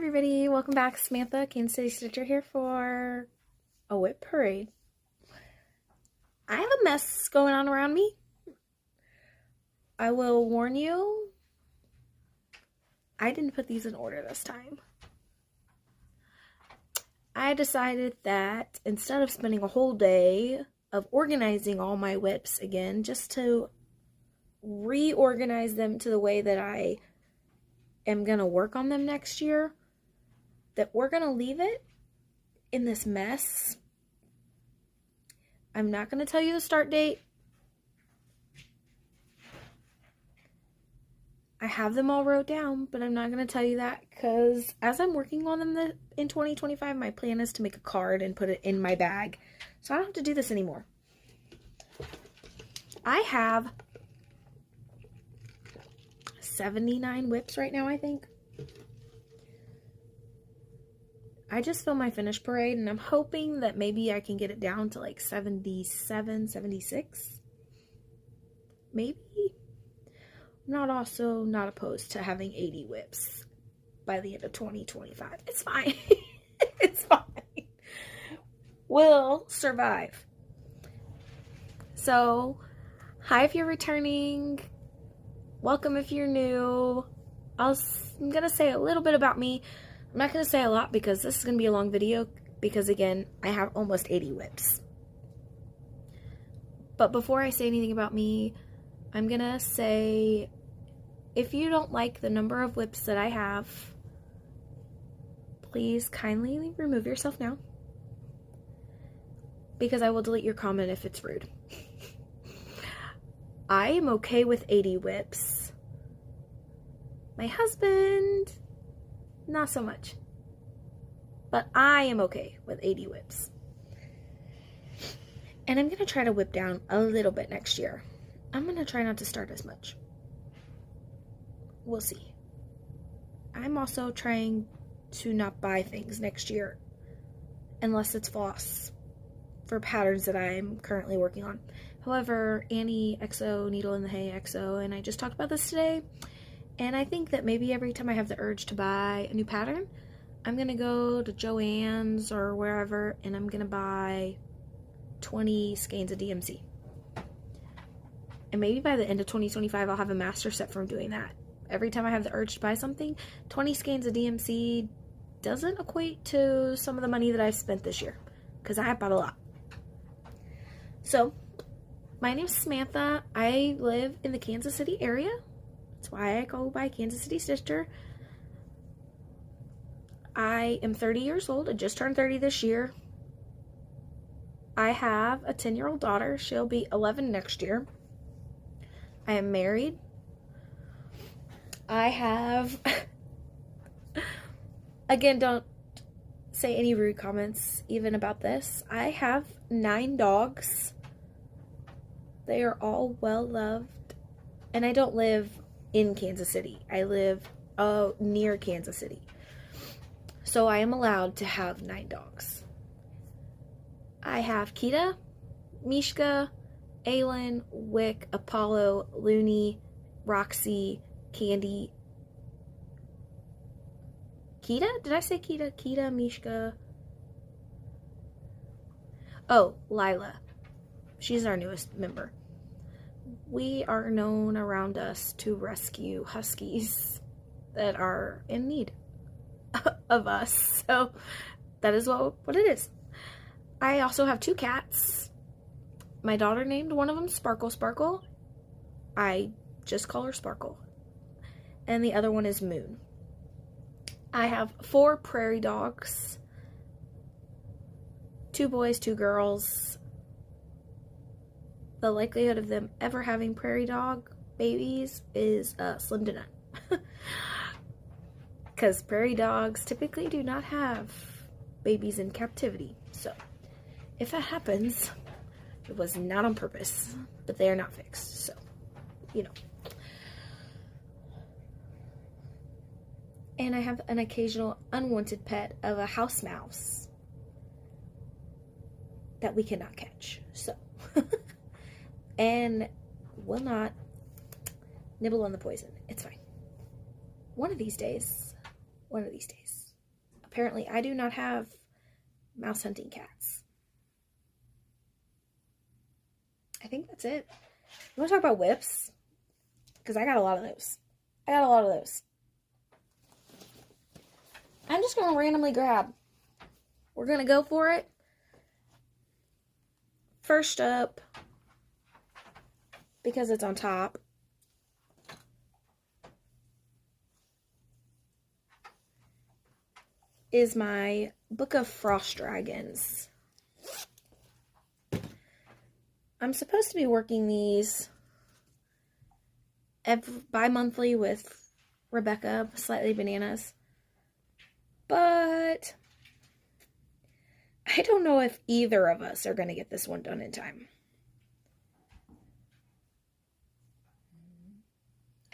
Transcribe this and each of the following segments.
everybody, welcome back. Samantha, Kansas City Stitcher here for a WIP Parade. I have a mess going on around me. I will warn you, I didn't put these in order this time. I decided that instead of spending a whole day of organizing all my WIPs again, just to reorganize them to the way that I am going to work on them next year, that we're going to leave it in this mess. I'm not going to tell you the start date. I have them all wrote down, but I'm not going to tell you that because as I'm working on them in 2025, my plan is to make a card and put it in my bag. So I don't have to do this anymore. I have 79 WIPs right now, I think. I just filmed my finish parade, and I'm hoping that maybe I can get it down to like 77, 76. Maybe. I'm not opposed to having 80 WIPs by the end of 2025. It's fine. It's fine. We'll survive. So, hi if you're returning. Welcome if you're new. I'm going to say a little bit about me. I'm not going to say a lot because this is going to be a long video because, again, I have almost 80 WIPs. But before I say anything about me, I'm going to say, if you don't like the number of WIPs that I have, please kindly remove yourself now. Because I will delete your comment if it's rude. I am okay with 80 WIPs. My husband, not so much. But I am okay with 80 WIPs. And I'm going to try to whip down a little bit next year. I'm going to try not to start as much. We'll see. I'm also trying to not buy things next year unless it's floss for patterns that I'm currently working on. However, Annie XO, Needle in the Hay XO, and I just talked about this today, and I think that maybe every time I have the urge to buy a new pattern, I'm going to go to Joann's or wherever, and I'm going to buy 20 skeins of DMC. And maybe by the end of 2025, I'll have a master set from doing that. Every time I have the urge to buy something, 20 skeins of DMC doesn't equate to some of the money that I've spent this year, because I have bought a lot. So, my name's Samantha. I live in the Kansas City area. That's why I go by Kansas City Stitcher. I am 30 years old. I just turned 30 this year. I have a 10-year-old daughter. She'll be 11 next year. I am married. I have... Again, don't say any rude comments even about this. I have 9 dogs. They are all well loved. And I don't live in Kansas City. I live near Kansas City. So I am allowed to have 9 dogs. I have Kita, Mishka, Aylin, Wick, Apollo, Looney, Roxy, Candy. Kita? Did I say Kita? Kita, Mishka. Oh, Lila. She's our newest member. We are known around us to rescue huskies that are in need of us. So that is what it is. I also have 2 cats. My daughter named one of them Sparkle Sparkle. I just call her Sparkle. And the other one is Moon. I have 4 prairie dogs. 2 boys, 2 girls. The likelihood of them ever having prairie dog babies is slim to none. Because prairie dogs typically do not have babies in captivity. So, if that happens, it was not on purpose. But they are not fixed. So, you know. And I have an occasional unwanted pet of a house mouse that we cannot catch. So, and will not nibble on the poison. It's fine. One of these days, apparently I do not have mouse hunting cats. I think that's it. You want to talk about whips? Because I got a lot of those. I'm just going to randomly grab. We're going to go for it. First up, because it's on top, is my Book of Frost Dragons. I'm supposed to be working these bi-monthly with Rebecca, Slightly Bananas, but I don't know if either of us are going to get this one done in time.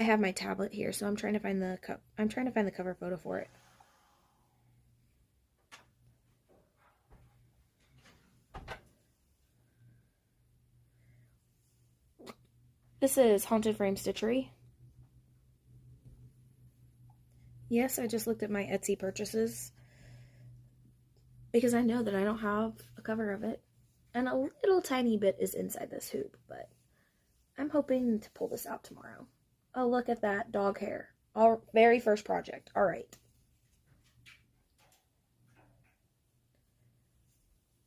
I have my tablet here, so I'm trying to find the cover photo for it. This is Haunted Frame Stitchery. Yes, I just looked at my Etsy purchases because I know that I don't have a cover of it. And a little tiny bit is inside this hoop, but I'm hoping to pull this out tomorrow. Oh, look at that dog hair. Our very first project. All right.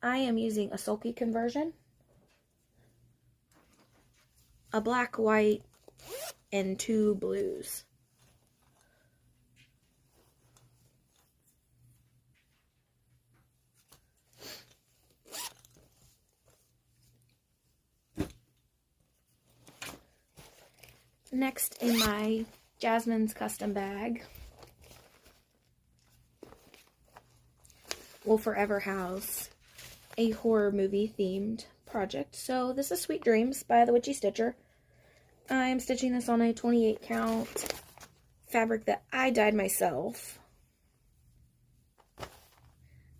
I am using a sulky conversion, a black, white, and 2 blues. Next, in my Jasmine's custom bag, will forever house a horror movie themed project. So this is Sweet Dreams by the Witchy Stitcher. I'm stitching this on a 28 count fabric that I dyed myself.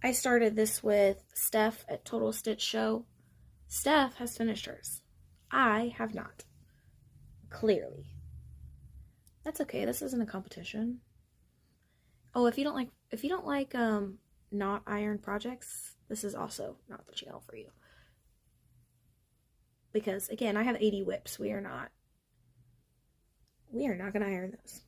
I started this with Steph at Total Stitch Show. Steph has finished hers. I have not. Clearly. That's okay. This isn't a competition. Oh, if you don't like not iron projects, this is also not the channel for you. Because again, I have 80 whips. We are not going to iron those.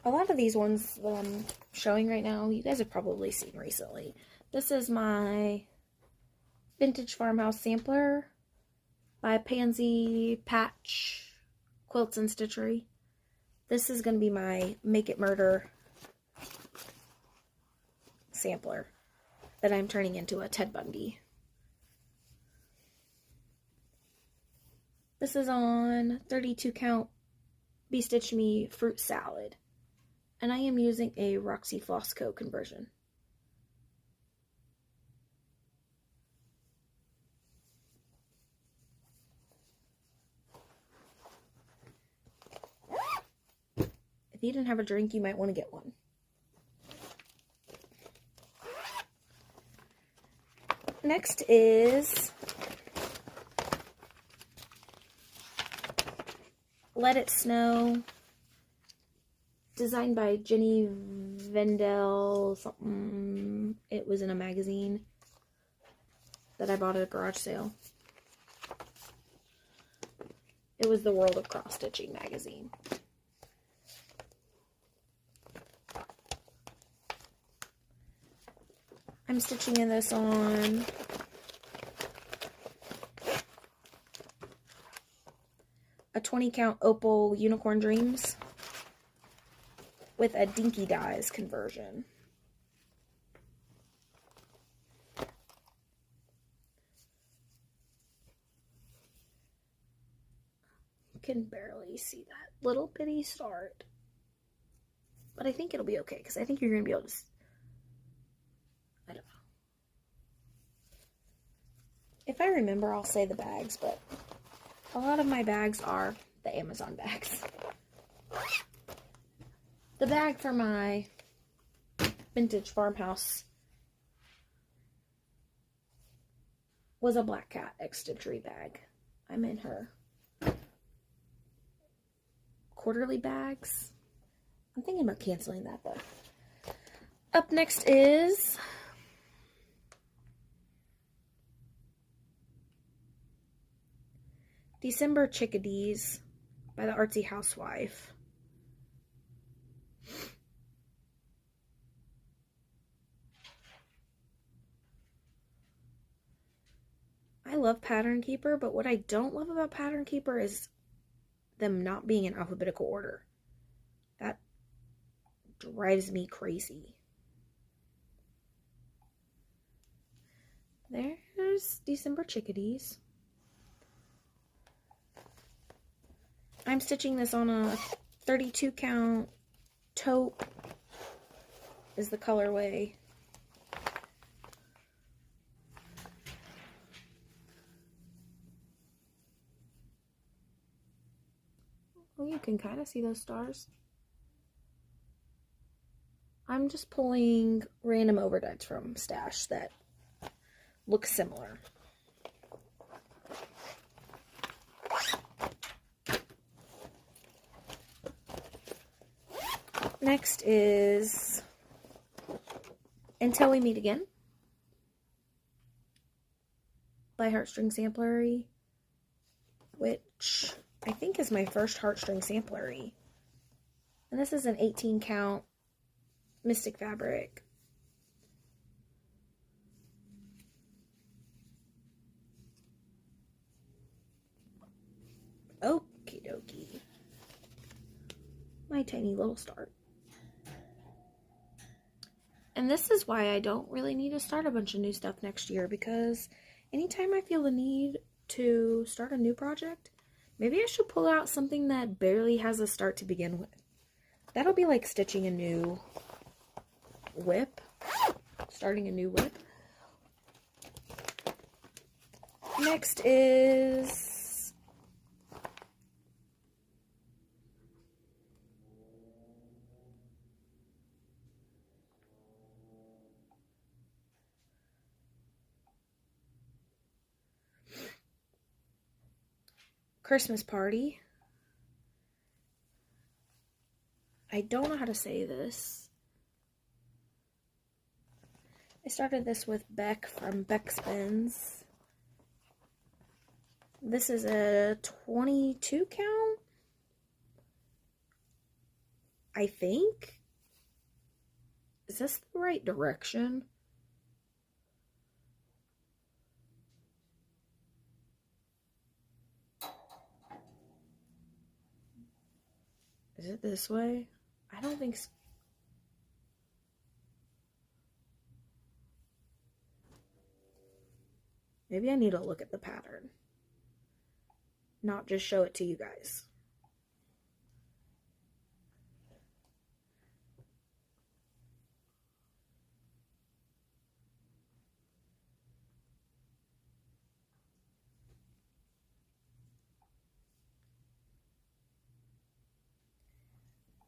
A lot of these ones that I'm showing right now, you guys have probably seen recently. This is my Vintage Farmhouse Sampler by Pansy Patch Quilts and Stitchery. This is going to be my Make It Murder sampler that I'm turning into a Ted Bundy. This is on 32 count Be Stitch Me Fruit Salad. And I am using a Roxy Flossco conversion. If you didn't have a drink, you might want to get one. Next is Let It Snow, designed by Jenny Vendel something. It was in a magazine that I bought at a garage sale. It was the World of Cross Stitching magazine. I'm stitching in this on a 20 count Opal Unicorn Dreams with a Dinky Dyes conversion. You can barely see that little bitty start, but I think it'll be okay because I think you're going to be able to, I don't know. If I remember, I'll say the bags, but a lot of my bags are the Amazon bags. The bag for my Vintage Farmhouse was a Black Cat X Stitchery bag. I'm in her quarterly bags. I'm thinking about canceling that though. Up next is December Chickadees by the Artsy Housewife. I love Pattern Keeper, but what I don't love about Pattern Keeper is them not being in alphabetical order. That drives me crazy. There's December Chickadees. I'm stitching this on a 32 count taupe is the colorway. Well, you can kind of see those stars. I'm just pulling random overdyes from Stash that look similar. Next is Until We Meet Again by Heartstring Samplery, which I think is my first Heartstring Samplery. And this is an 18 count Mystic fabric. Okie dokie. My tiny little start. And this is why I don't really need to start a bunch of new stuff next year, because anytime I feel the need to start a new project, maybe I should pull out something that barely has a start to begin with. That'll be like stitching a new WIP, starting a new WIP. Next is Christmas Party. I don't know how to say this. I started this with Beck from Beck Spins. This is a 22 count, I think. Is this the right direction? Is it this way? I don't think so. Maybe I need to look at the pattern, not just show it to you guys.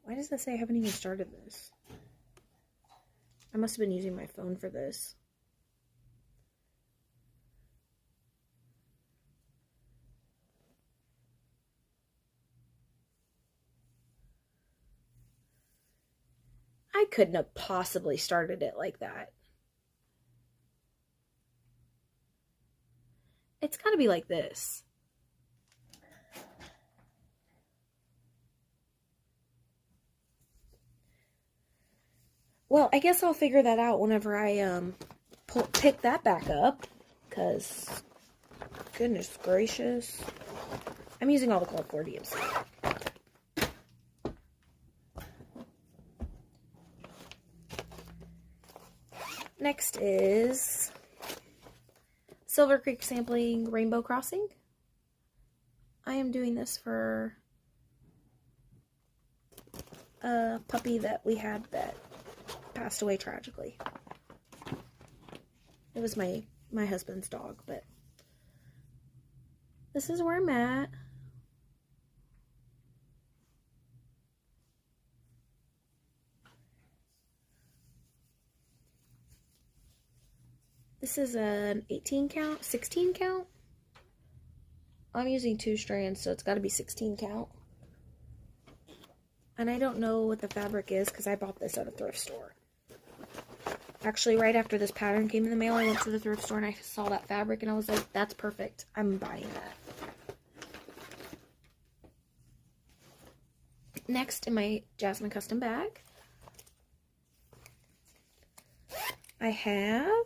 Why does that say I haven't even started this? I must have been using my phone for this. I couldn't have possibly started it like that. It's got to be like this. Well, I guess I'll figure that out whenever I pick that back up, because goodness gracious, I'm using all the Club 4 DMC. Next is Silver Creek Sampling Rainbow Crossing. I am doing this for a puppy that we had that passed away tragically. It was my husband's dog, but this is where I'm at. This is an 18 count, 16 count. I'm using 2 strands, so it's got to be 16 count. And I don't know what the fabric is because I bought this at a thrift store. Actually, right after this pattern came in the mail, I went to the thrift store and I saw that fabric and I was like, that's perfect. I'm buying that. Next, in my Jasmine Custom bag, I have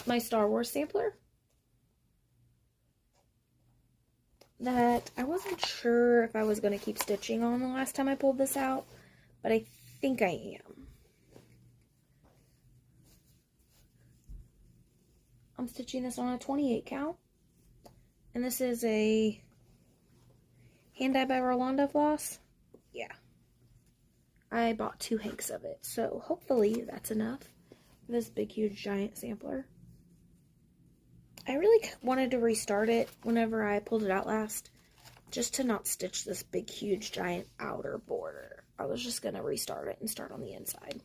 my Star Wars sampler that I wasn't sure if I was going to keep stitching on the last time I pulled this out, but I think I am. I'm stitching this on a 28 count, and this is a hand-dyed by Rolanda floss. Yeah. I bought 2 hanks of it, so hopefully that's enough for this big, huge, giant sampler. I really wanted to restart it whenever I pulled it out last, just to not stitch this big, huge, giant outer border. I was just going to restart it and start on the inside.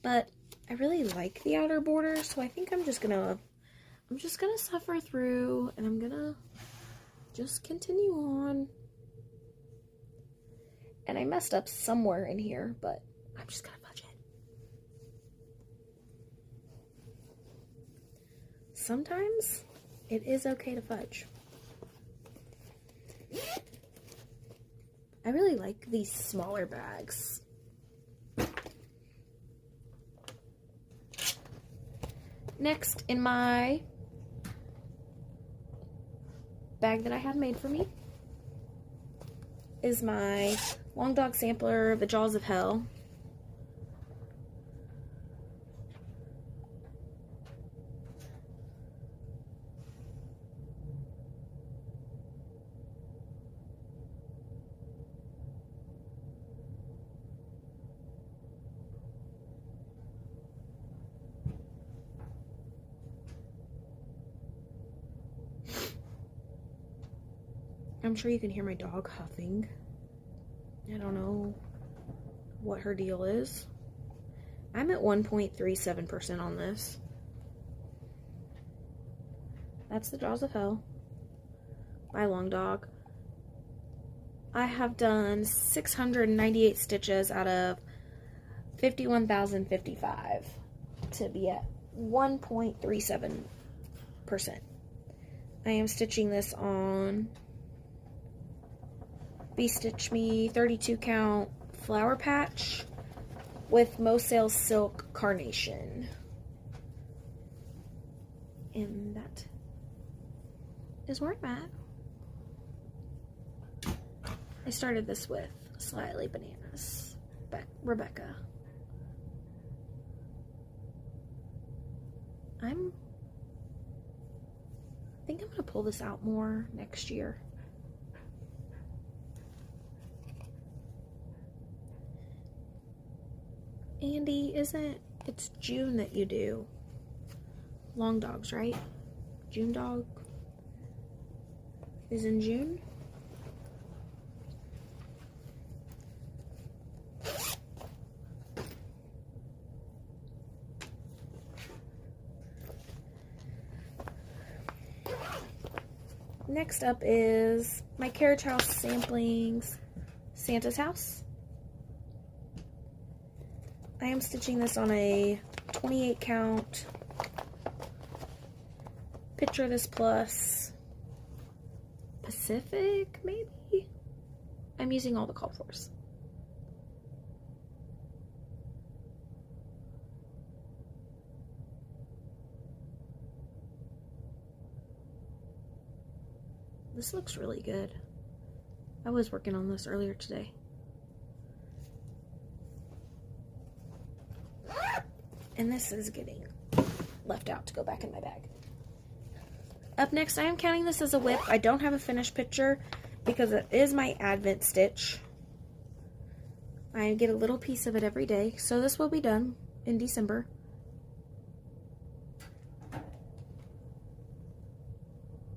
But I really like the outer border, so I think I'm just gonna suffer through, and I'm gonna just continue on. And I messed up somewhere in here, but I'm just gonna fudge it. Sometimes it is okay to fudge. I really like these smaller bags. Next, in my bag that I had made for me is my Long Dog sampler, The Jaws of Hell. I'm sure you can hear my dog huffing. I don't know what her deal is. I'm at 1.37% on this. That's The Jaws of Hell by Long Dog. I have done 698 stitches out of 51,055 to be at 1.37%. I am stitching this on Be Stitch Me 32 count flower patch with Most Sales Silk Carnation. And that is where I'm at. I started this with Slightly Bananas, Rebecca. I think I'm going to pull this out more next year. Andy, it's June that you do Long Dogs, right? June Dog is in June. Next up is my Carriage House Samplings Santa's House. I am stitching this on a 28 count Picture This Plus Pacific, maybe? I'm using all the call fors. This looks really good. I was working on this earlier today. And this is getting left out to go back in my bag. Up next, I am counting this as a WIP. I don't have a finished picture because it is my Advent stitch. I get a little piece of it every day, so this will be done in December.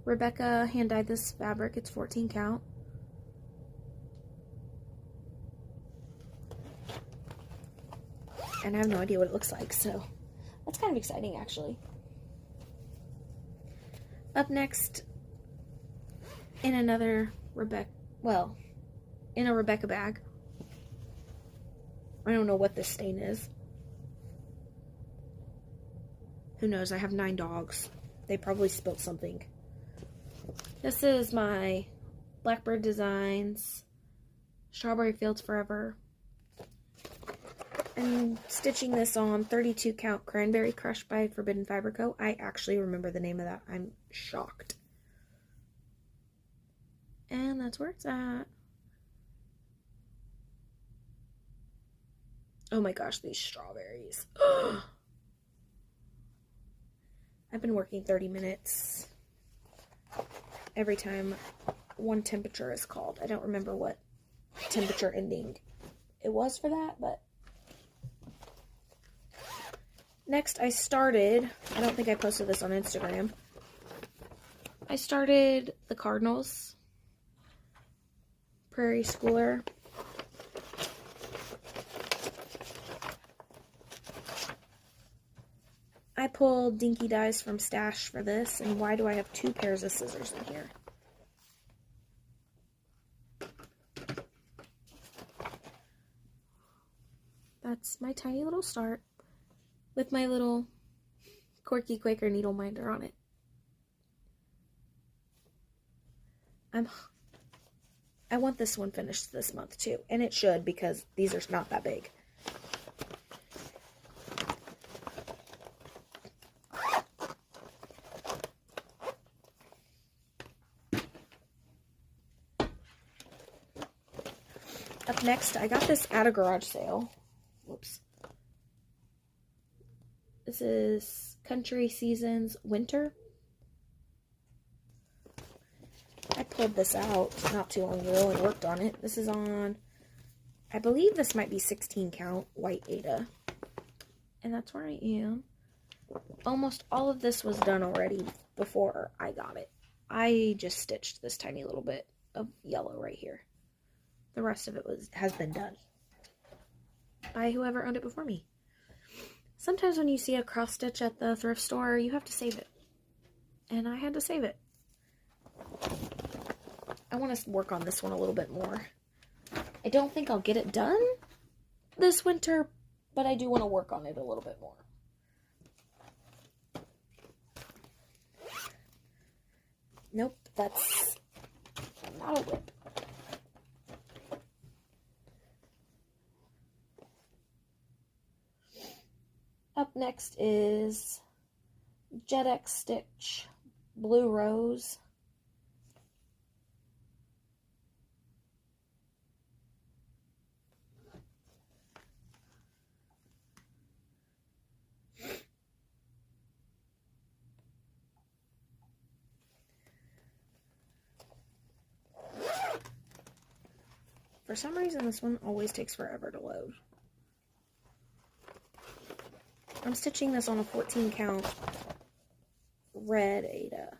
Rebecca hand dyed this fabric. It's 14 count. And I have no idea what it looks like, so that's kind of exciting, actually. Up next, in another in a Rebecca bag. I don't know what this stain is. Who knows? I have 9 dogs. They probably spilled something. This is my Blackbird Designs Strawberry Fields Forever. I'm stitching this on 32 count Cranberry Crush by Forbidden Fiber Co. I actually remember the name of that. I'm shocked. And that's where it's at. Oh my gosh, these strawberries. I've been working 30 minutes every time one temperature is called. I don't remember what temperature ending it was for that, but next I don't think I posted this on Instagram. I started the Cardinals Prairie Schooler. I pulled Dinky Dies from Stash for this, and why do I have 2 pairs of scissors in here? That's my tiny little start with my little quirky Quaker needle minder on it. I want this one finished this month too, and it should because these are not that big. Up next, I got this at a garage sale. Whoops. This is Country Seasons Winter. I pulled this out not too long ago and worked on it. This is on, I believe this might be 16 count white Ada. And that's where I am. Almost all of this was done already before I got it. I just stitched this tiny little bit of yellow right here. The rest of it has been done by whoever owned it before me. Sometimes when you see a cross stitch at the thrift store, you have to save it. And I had to save it. I want to work on this one a little bit more. I don't think I'll get it done this winter, but I do want to work on it a little bit more. Nope, that's not a WIP. Up next is Jet X Stitch Blue Rose. For some reason, this one always takes forever to load. I'm stitching this on a 14 count red Ada.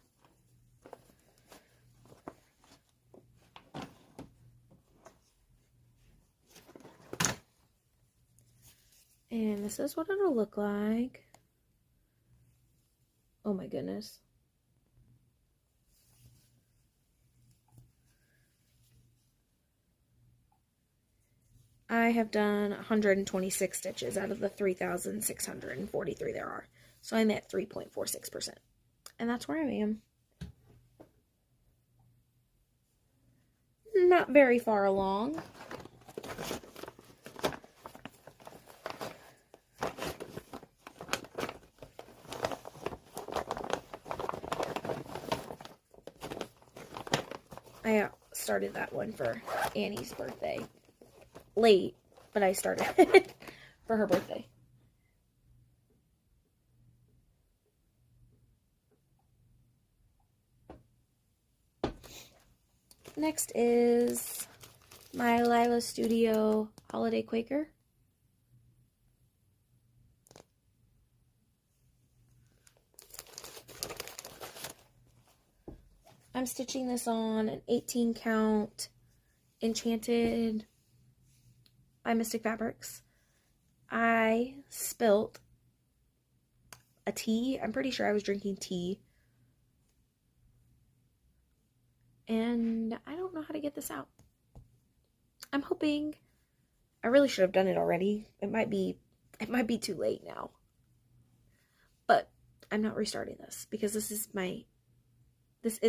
And this is what it'll look like. Oh my goodness. I have done 126 stitches out of the 3,643 there are. So I'm at 3.46%. And that's where I am. Not very far along. I started that one for Annie's birthday. Late, but I started it for her birthday. Next is my Lila Studio Holiday Quaker. I'm stitching this on an 18 count Enchanted by Mystic Fabrics. I spilt a tea. I'm pretty sure I was drinking tea. and I don't know how to get this out. I'm hoping, I really should have done it already. It might be too late now. But I'm not restarting this because this is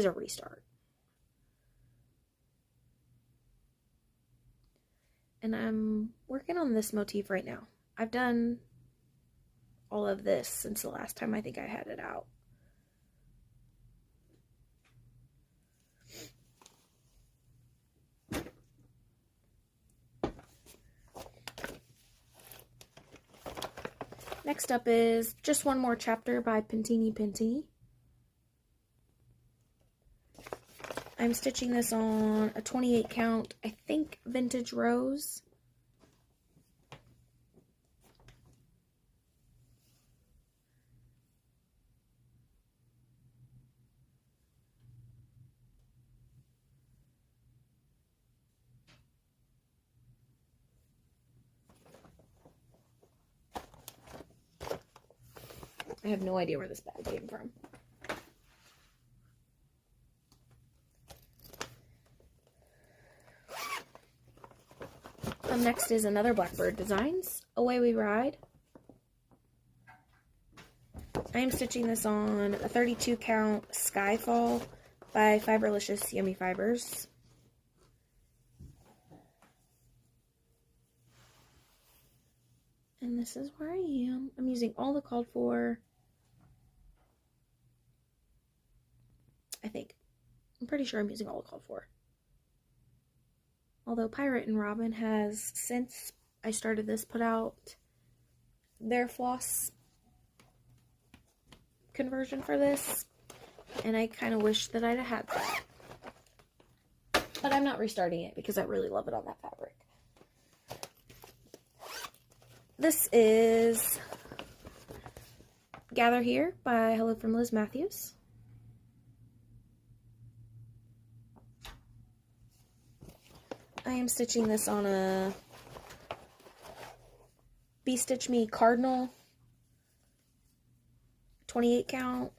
a restart. And I'm working on this motif right now. I've done all of this since the last time I think I had it out. Next up is Just One More Chapter by Pentini Pentini. I'm stitching this on a 28 count, I think, vintage rose. I have no idea where this bag came from. Next is another Blackbird Designs, Away We Ride. I am stitching this on a 32 count Skyfall by Fiberlicious Yummy Fibers. And this is where I am. I'm using all the called for. I think. I'm pretty sure I'm using all the called for. Although Pirate and Robin has, since I started this, put out their floss conversion for this. And I kind of wish that I'd have had that. But I'm not restarting it because I really love it on that fabric. This is Gather Here by Hello from Liz Matthews. I am stitching this on a Bee Stitch Me Cardinal 28 count.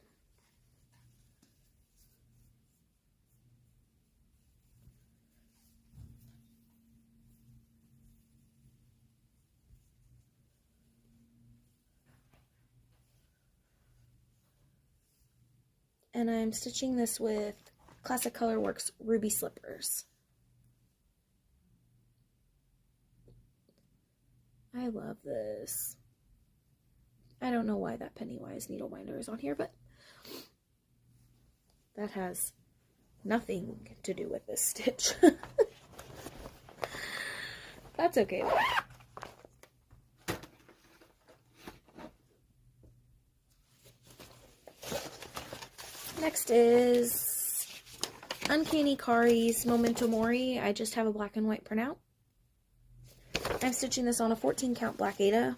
And I'm stitching this with Classic Colorworks Ruby Slippers. I love this. I don't know why that Pennywise needle binder is on here, but that has nothing to do with this stitch. That's okay though. Next is Uncanny Kari's Memento Mori. I just have a black and white printout. I'm stitching this on a 14 count Black Ada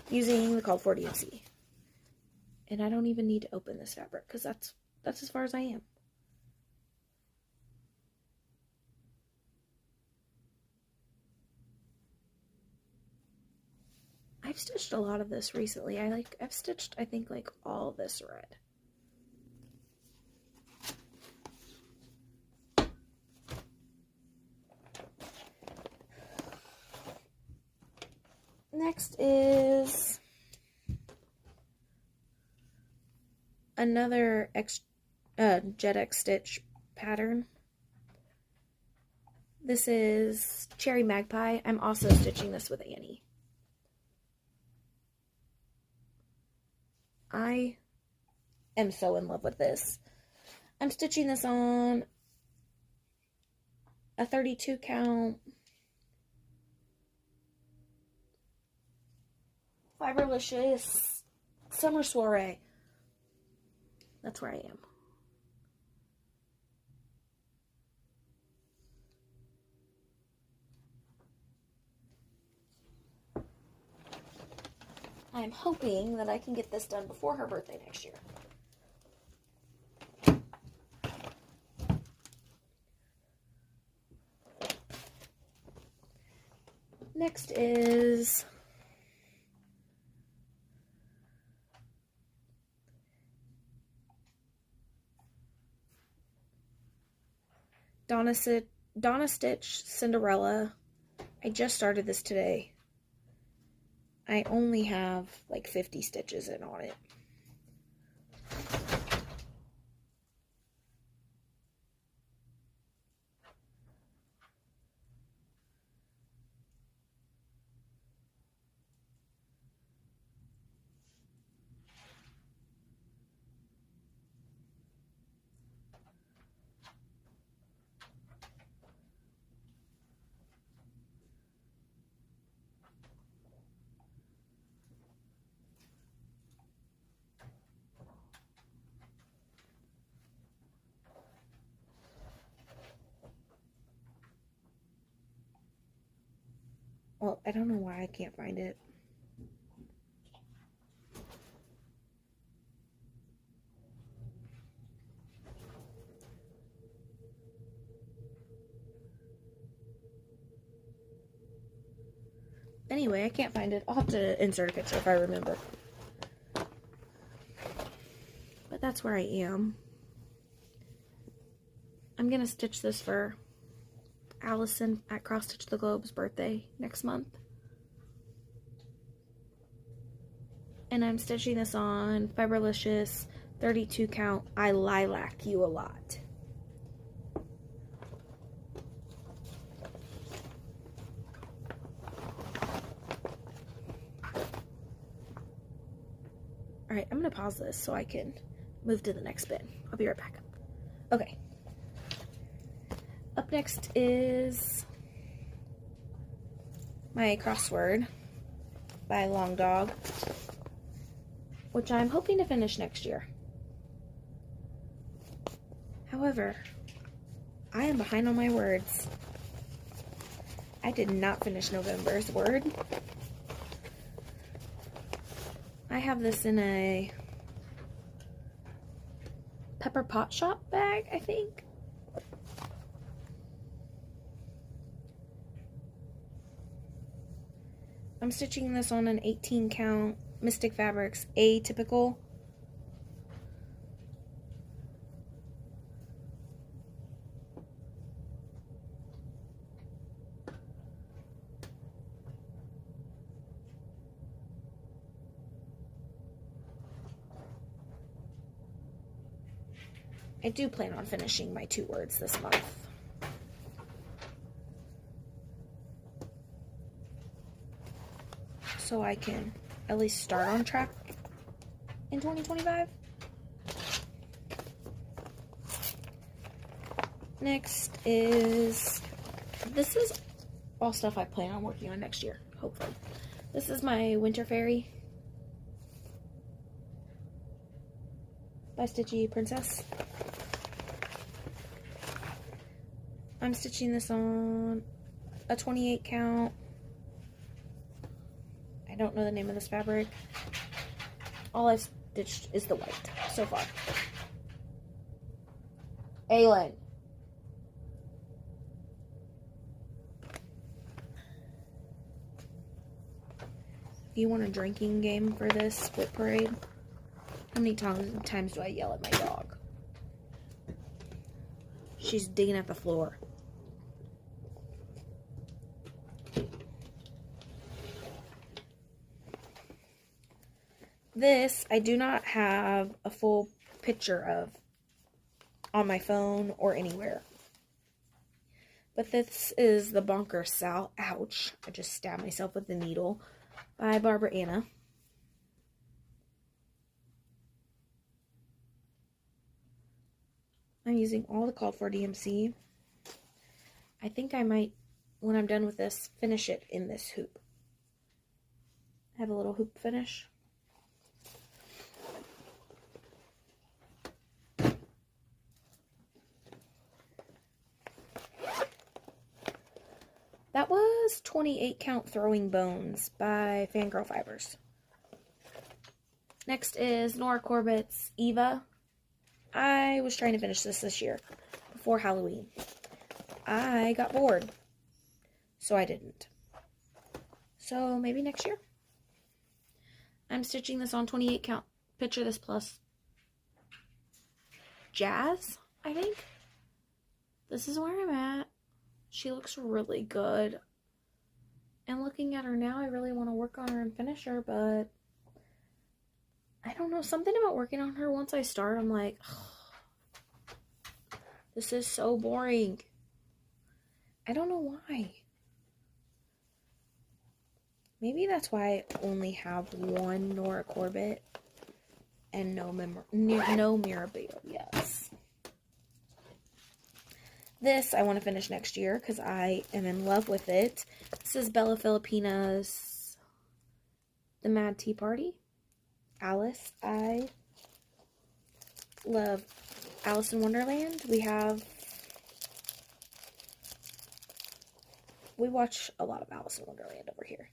using the called for DMC. And I don't even need to open this fabric because that's as far as I am. I've stitched a lot of this recently. I've stitched, I think, like all this red. Next is another Jet X Stitch pattern. This is Cherry Magpie. I'm also stitching this with Annie. I am so in love with this. I'm stitching this on a 32 count Fiberlicious Summer Soiree. That's where I am. I'm hoping that I can get this done before her birthday next year. Next is Donna Stitch Cinderella. I just started this today. I only have like 50 stitches in on it. Well, I don't know why I can't find it. Anyway, I can't find it. I'll have to insert a picture if I remember. But that's where I am. I'm going to stitch this for Allison at Cross Stitch the Globe's birthday next month. And I'm stitching this on Fiberlicious 32 count I Lilac You a Lot. Alright, I'm going to pause this so I can move to the next bin. I'll be right back. Okay. Up next is my crossword by Long Dog, which I'm hoping to finish next year. However, I am behind on my words. I did not finish November's word. I have this in a Pepper Pot Shop bag, I think. I'm stitching this on an 18 count Mystic Fabrics Atypical. I do plan on finishing my 2 words this month. So I can at least start on track in 2025. Next is, this is all stuff I plan on working on next year, hopefully. This is my Winter Fairy by Stitchy Princess. I'm stitching this on a 28 count. I don't know the name of this fabric. All I've stitched is the white so far. Aylin. If you want a drinking game for this WIP Parade, how many times do I yell at my dog? She's digging at the floor. This, I do not have a full picture of on my phone or anywhere. But this is the Bonker Sal. Ouch. I just stabbed myself with the needle. By Barbara Anna. I'm using all the called for DMC. I think I might, when I'm done with this, finish it in this hoop. Have a little hoop finish. That was 28 count Throwing Bones by Fangirl Fibers. Next is Nora Corbett's Eva. I was trying to finish this year before Halloween. I got bored, so I didn't. So maybe next year. I'm stitching this on 28 count. Picture This Plus Jazz, I think. this is where I'm at. She looks really good. And looking at her now, I really want to work on her and finish her, but I don't know. Something about working on her once I start, I'm like, this is so boring. I don't know why. Maybe that's why I only have one Nora Corbett and no Mirabelle. Yes. This I want to finish next year because I am in love with it. This is Bella Filipina's The Mad Tea Party. Alice. I love Alice in Wonderland. We watch a lot of Alice in Wonderland over here.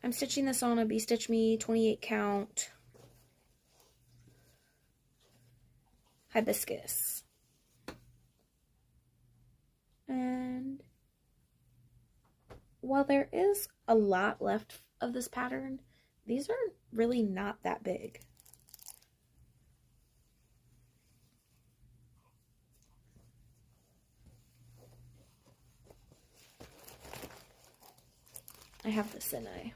I'm stitching this on a Be Stitch Me 28 count hibiscus. And while there is a lot left of this pattern, these are really not that big. I have this in a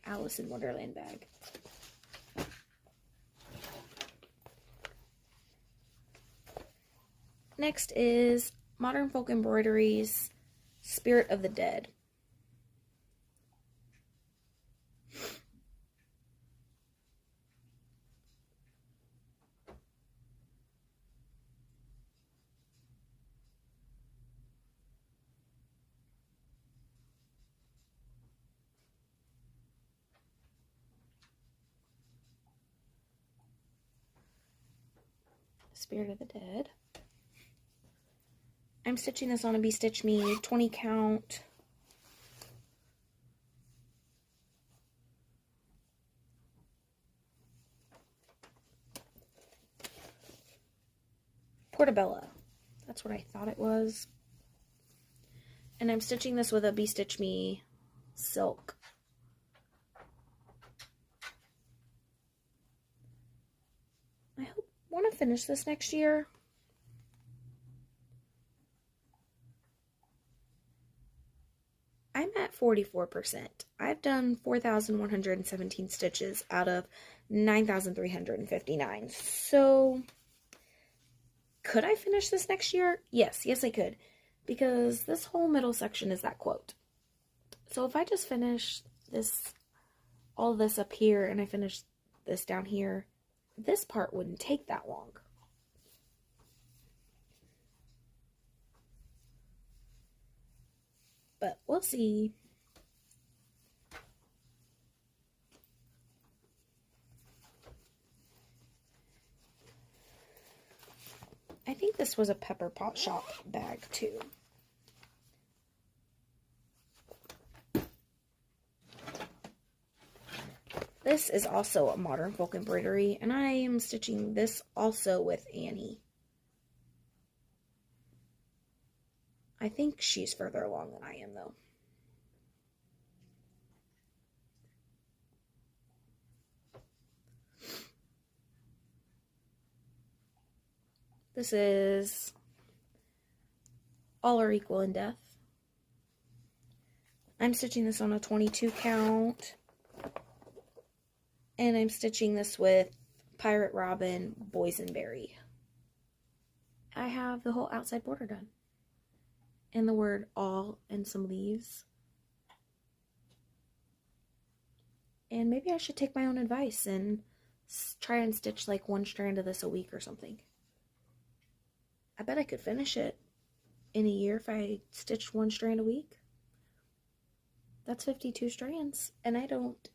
Alice in Wonderland bag. Next is Modern Folk Embroidery's Spirit of the Dead. Spirit of the Dead. I'm stitching this on a Be Stitch Me 20 count Portobello. That's what I thought it was. And I'm stitching this with a Be Stitch Me silk. I want to finish this next year. I'm at 44%. I've done 4,117 stitches out of 9,359. So, could I finish this next year? Yes, I could. Because this whole middle section is that quote. So if I just finish all this up here, and I finish this down here, this part wouldn't take that long. But we'll see. I think this was a Pepper Pot Shop bag too. This is also a Modern Folk Embroidery, and I am stitching this also with Annie. I think she's further along than I am, though. This is All Are Equal in Death. I'm stitching this on a 22 count. And I'm stitching this with Pirate Robin Boysenberry. I have the whole outside border done. And the word all and some leaves. And maybe I should take my own advice and try and stitch like one strand of this a week or something. I bet I could finish it in a year if I stitched one strand a week. That's 52 strands. And I don't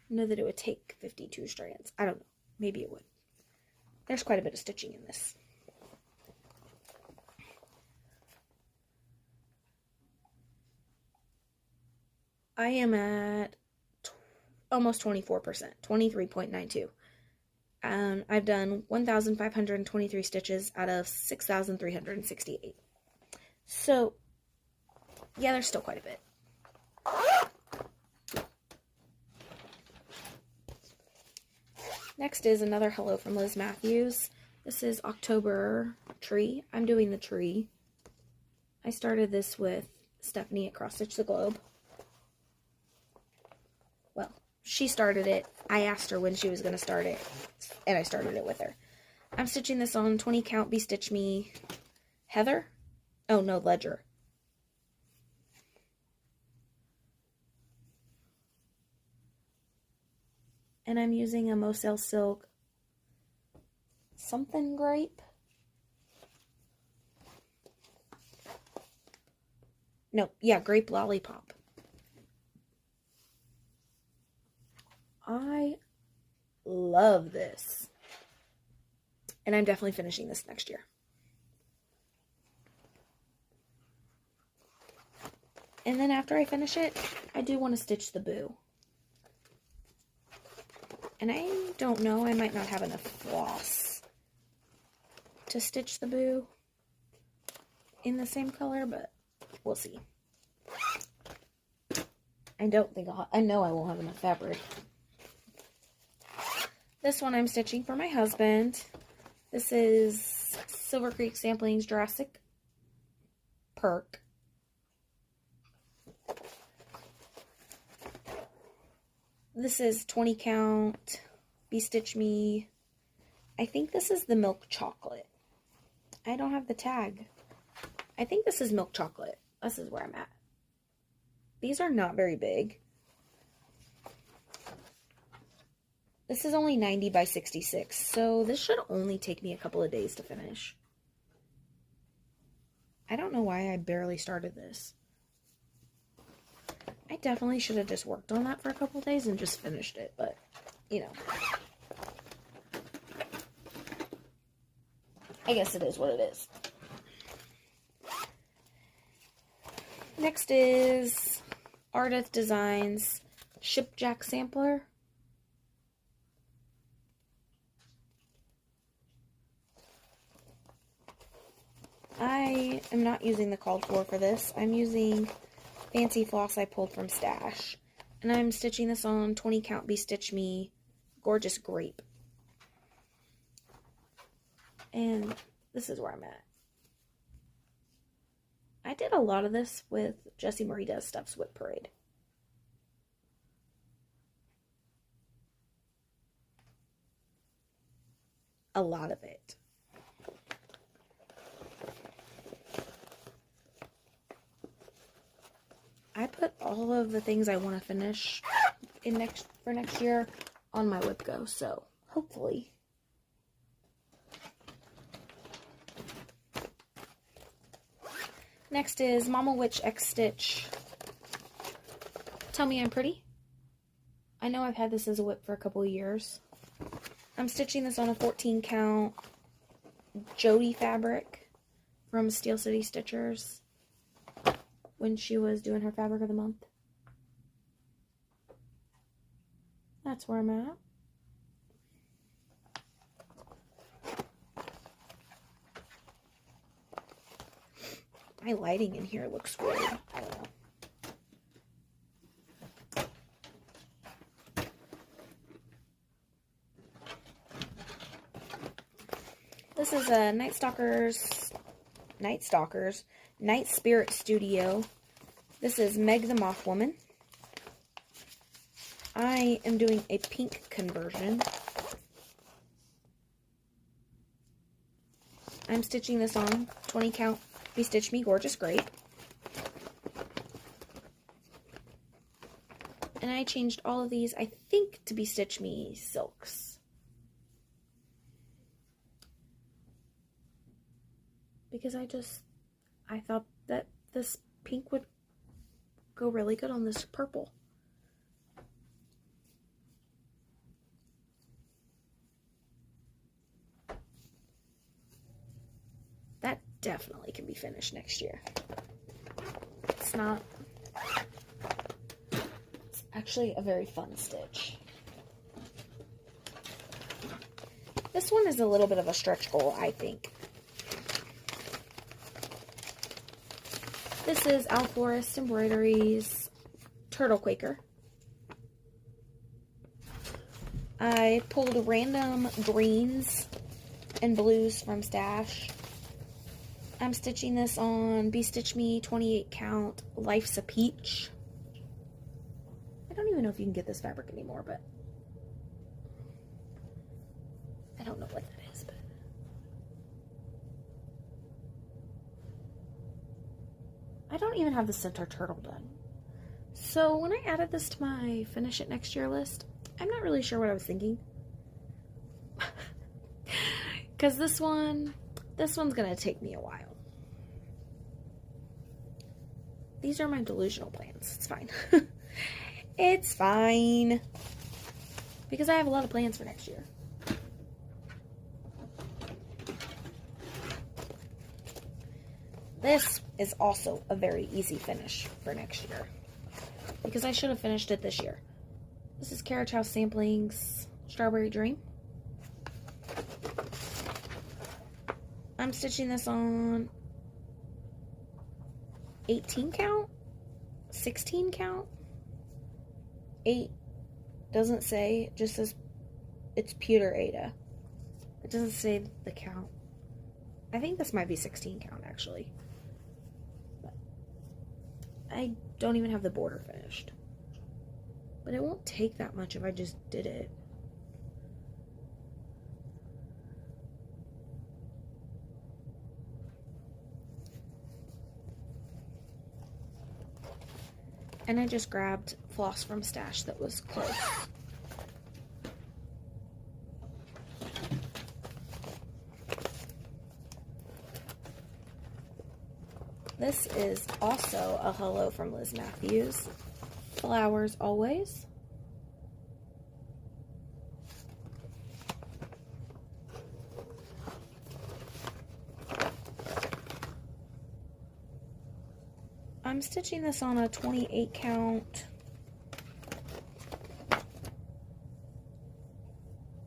know that it would take 52 strands. I don't know. Maybe it would. There's quite a bit of stitching in this. I am at almost 24%, 23.92. I've done 1,523 stitches out of 6,368. So, yeah, there's still quite a bit. Next is another hello from Liz Matthews. This is October tree. I'm doing the tree. I started this with Stephanie at Cross Stitch the Globe. Well, she started it. I asked her when she was going to start it, and I started it with her. I'm stitching this on 20 count Be Stitch Me Heather. Oh, no, Ledger. And I'm using a Moselle Silk something grape. No, yeah, grape lollipop. I love this. And I'm definitely finishing this next year. And then after I finish it, I do want to stitch the boo. And I don't know, I might not have enough floss to stitch the boo in the same color, but we'll see. I don't think I know I won't have enough fabric. This one I'm stitching for my husband. This is Silver Creek Samplings Jurassic Perk. This is 20 count Be Stitch Me. I think this is the milk chocolate. I don't have the tag. I think this is milk chocolate. This is where I'm at. These are not very big. This is only 90 by 66, so this should only take me a couple of days to finish. I don't know why I barely started this. I definitely should have just worked on that for a couple of days and just finished it, but, you know. I guess it is what it is. Next is Ardith Designs Shipjack Sampler. I am not using the called for this. I'm using fancy floss I pulled from Stash. And I'm stitching this on 20 count Be Stitch Me Gorgeous Grape. And this is where I'm at. I did a lot of this with Jessie Marie Does Stuff's WIP Parade. A lot of it. I put all of the things I want to finish for next year on my WIP Go, so hopefully. Next is Mama Witch X Stitch Tell Me I'm Pretty. I know I've had this as a WIP for a couple of years. I'm stitching this on a 14 count Jody fabric from Steel City Stitchers when she was doing her fabric of the month. That's where I'm at. My lighting in here looks weird. I don't know. This is a Night Spirit Studio. This is Meg the Moth Woman. I am doing a pink conversion. I'm stitching this on 20 count Be Stitch Me Gorgeous Grape. And I changed all of these, I think, to Be Stitch Me Silks. Because I thought that this pink would go really good on this purple. That definitely can be finished next year. It's actually a very fun stitch. This one is a little bit of a stretch goal, I think. This is Al Forest Embroideries Turtle Quaker. I pulled random greens and blues from Stash. I'm stitching this on Be Stitch Me 28 count Life's a Peach. I don't even know if you can get this fabric anymore, but I don't know what that is, but I don't even have the center turtle done. So when I added this to my finish it next year list, I'm not really sure what I was thinking. Because this one's gonna take me a while. These are my delusional plans. It's fine. It's fine. Because I have a lot of plans for next year. This is also a very easy finish for next year. Because I should have finished it this year. This is Carriage House Samplings Strawberry Dream. I'm stitching this on 18 count, 16 count, 8 doesn't say, it just says it's pewter Ada. It doesn't say the count. I think this might be 16 count actually. But I don't even have the border finished. But it won't take that much if I just did it. And I just grabbed floss from stash that was close. This is also a hello from Liz Matthews. Flowers always. I'm stitching this on a 28 count.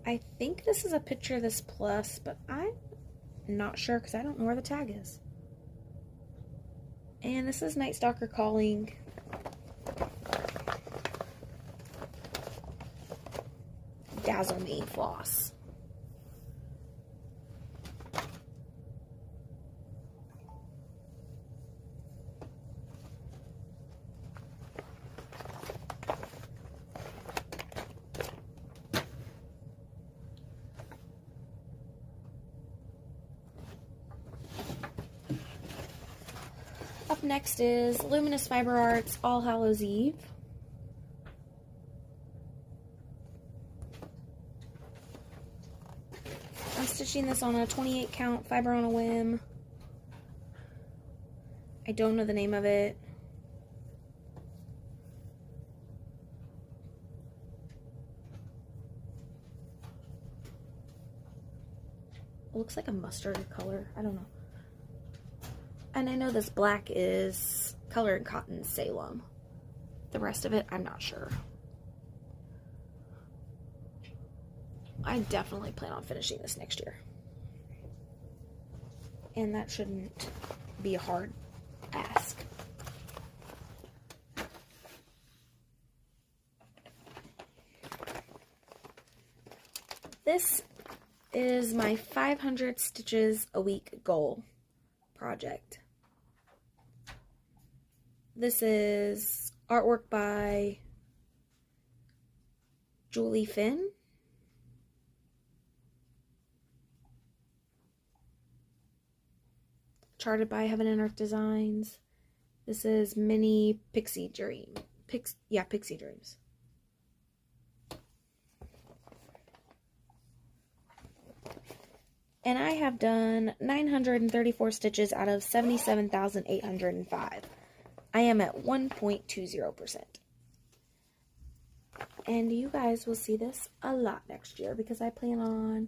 I think this is a Picture This Plus, but I'm not sure because I don't know where the tag is. And this is Night Stalker Calling. Dazzle Me floss. Up next is Luminous Fiber Arts All Hallows Eve. I'm stitching this on a 28 count Fiber on a Whim. I don't know the name of it. It looks like a mustard color. I don't know. And I know this black is Color and Cotton Salem. The rest of it, I'm not sure. I definitely plan on finishing this next year. And that shouldn't be a hard ask. This is my 500 stitches a week goal project. This is artwork by Julie Finn. Charted by Heaven and Earth Designs. This is Mini Pixie Dream. Pixie Dreams. And I have done 934 stitches out of 77,805. I am at 1.20%. And you guys will see this a lot next year because I plan on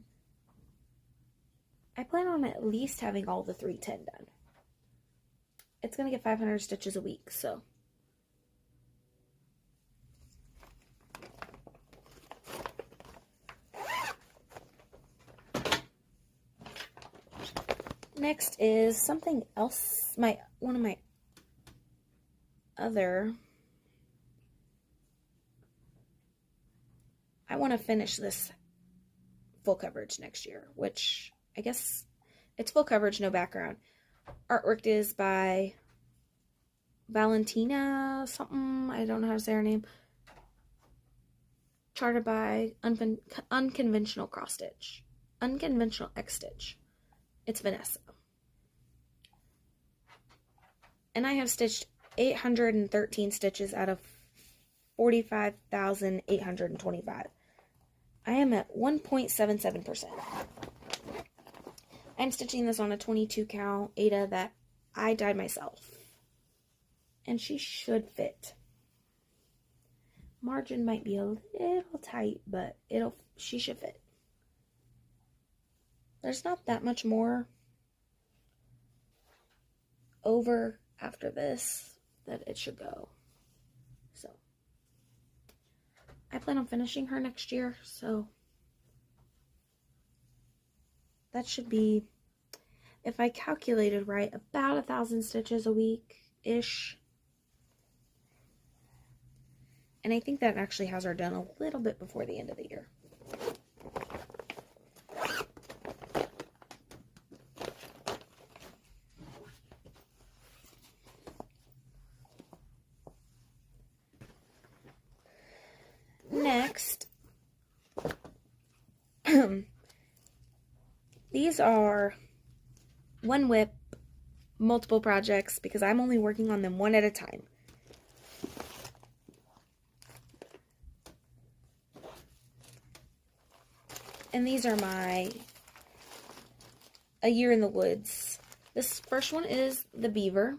at least having all the 310 done. It's going to get 500 stitches a week, so. Next is something else, one of my other. I want to finish this full coverage next year, which I guess it's full coverage, no background. Artwork is by Valentina something. I don't know how to say her name. Charted by Unconventional Cross Stitch. Unconventional X Stitch. It's Vanessa. And I have stitched 813 stitches out of 45,825. I am at 1.77%. I'm stitching this on a 22 count Aida that I dyed myself. And she should fit. Margin might be a little tight, but she should fit. There's not that much more over after this that it should go. So I plan on finishing her next year, so that should be, if I calculated right, about 1,000 stitches a week-ish. And I think that actually has her done a little bit before the end of the year. Next, these are one WIP, multiple projects, because I'm only working on them one at a time. And these are my A Year in the Woods. This first one is the beaver.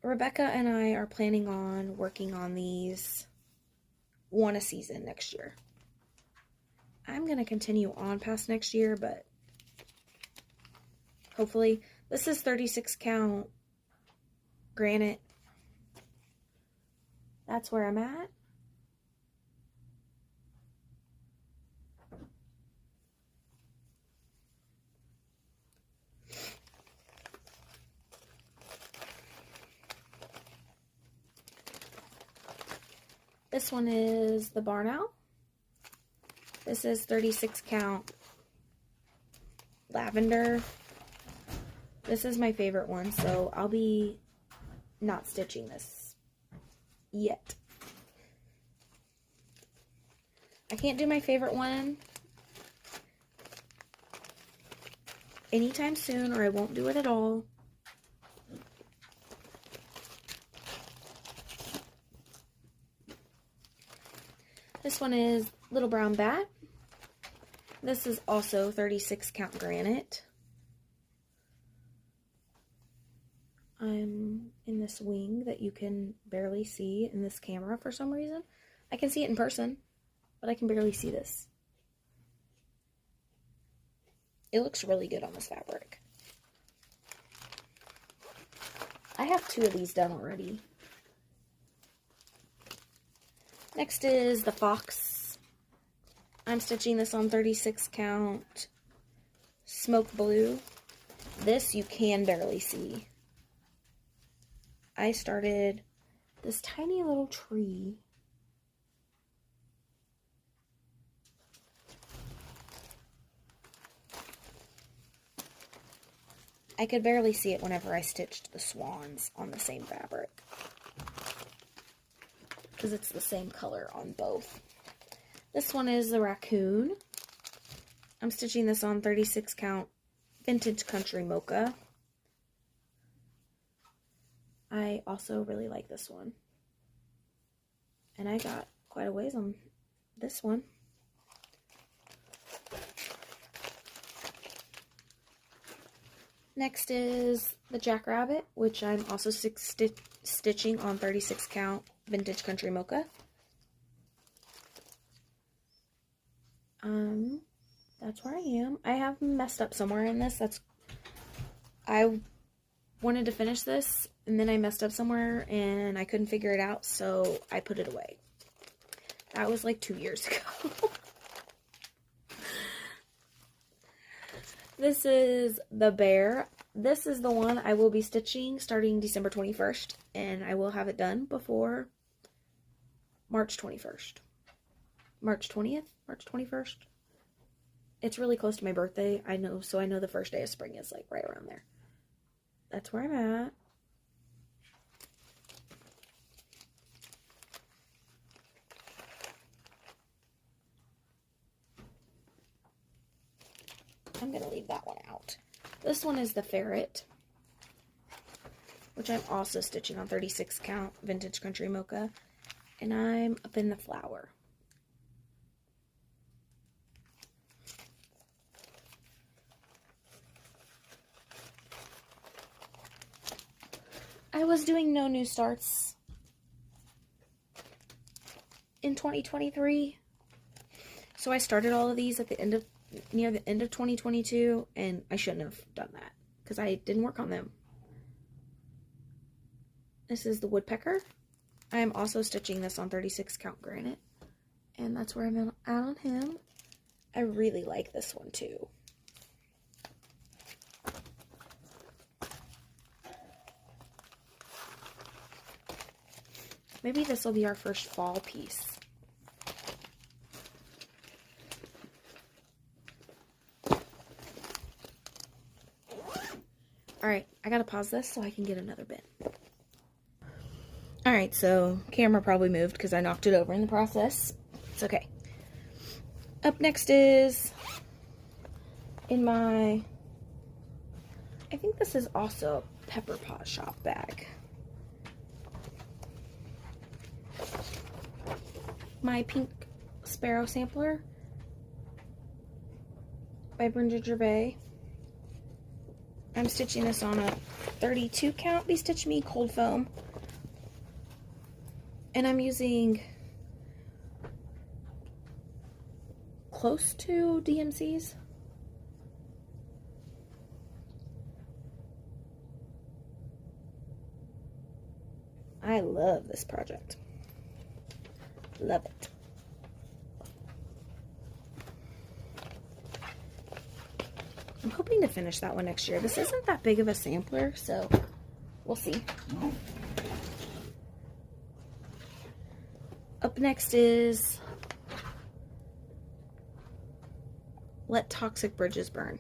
Rebecca and I are planning on working on these one a season next year. I'm going to continue on past next year, but hopefully. This is 36 count granite. That's where I'm at. This one is the barn owl. This is 36 count lavender. This is my favorite one, so I'll be not stitching this yet. I can't do my favorite one anytime soon, or I won't do it at all. This one is Little Brown Bat. This is also 36 count granite. I'm in this wing that you can barely see in this camera for some reason. I can see it in person, but I can barely see this. It looks really good on this fabric. I have 2 of these done already. Next is the fox. I'm stitching this on 36 count smoke blue. This you can barely see. I started this tiny little tree. I could barely see it whenever I stitched the swans on the same fabric, because it's the same color on both. This one is the raccoon. I'm stitching this on 36 count vintage country mocha. I also really like this one. And I got quite a ways on this one. Next is the jackrabbit, which I'm also stitching on 36 count vintage country mocha. That's where I am. I have messed up somewhere in this. I wanted to finish this, and then I messed up somewhere, and I couldn't figure it out, so I put it away. That was like 2 years ago. This is the bear. This is the one I will be stitching starting December 21st, and I will have it done before March 21st. March 20th? March 21st? It's really close to my birthday. I know, so I know the first day of spring is like right around there. That's where I'm at. I'm going to leave that one out. This one is the ferret, which I'm also stitching on 36 count Vintage Country Mocha. And I'm up in the flower. I was doing no new starts in 2023. So I started all of these at the end of, near the end of 2022, and I shouldn't have done that because I didn't work on them. This is the woodpecker. I am also stitching this on 36 count granite, and that's where I'm at on him. I really like this one too. Maybe this will be our first fall piece. Alright, I gotta pause this so I can get another bin. Alright, so camera probably moved because I knocked it over in the process. It's okay. Up next is in my, I think this is also a Pepper Pot Shop bag. My Pink Sparrow Sampler by Brenda Gervais. I'm stitching this on a 32 count Be Stitch Me cold foam. And I'm using close to DMCs. I love this project. Love it. I'm hoping to finish that one next year. This isn't that big of a sampler, so we'll see. Up next is Let Toxic Bridges Burn.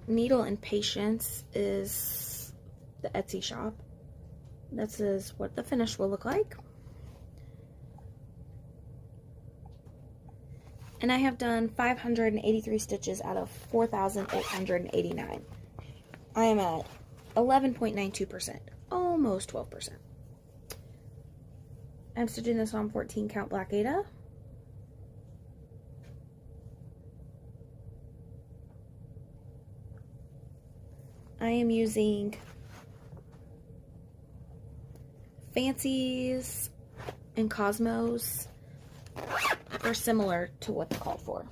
Needle and Patience is the Etsy shop. This is what the finish will look like. And I have done 583 stitches out of 4,889. I am at 11.92%, almost 12%. I'm stitching this on 14 count Black Ada. I am using Fancies and Cosmos. They're similar to what they're called for.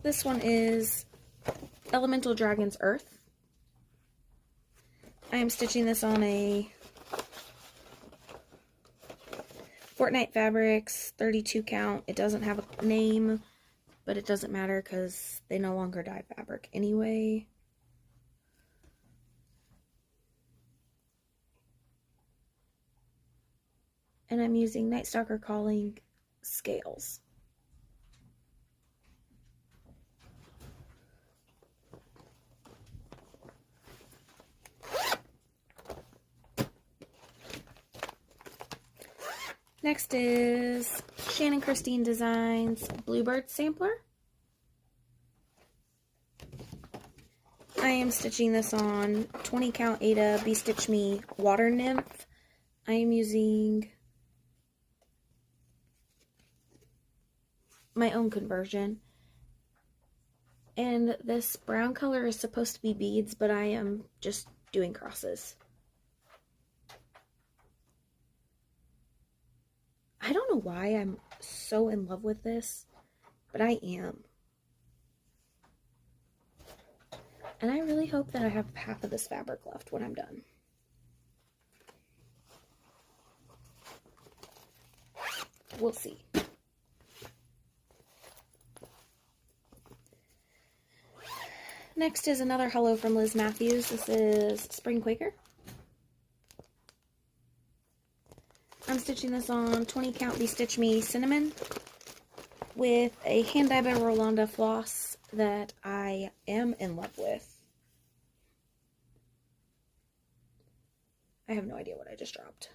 This one is Elemental Dragons Earth. I am stitching this on a Fortnite Fabrics 32 count. It doesn't have a name, but it doesn't matter because they no longer dye fabric anyway. And I'm using Night Stalker Calling scales. Next is Shannon Christine Designs Bluebird Sampler. I am stitching this on 20 count Ada Be Stitch Me Water Nymph. I am using my own conversion. And this brown color is supposed to be beads, but I am just doing crosses. know why I'm so in love with this, but I am. And I really hope that I have half of this fabric left when I'm done. We'll see. Next is another hello from Liz Matthews. This is Spring Quaker. I'm stitching this on 20 count Be Stitch Me Cinnamon with a hand dye by Rolanda floss that I am in love with. I have no idea what I just dropped.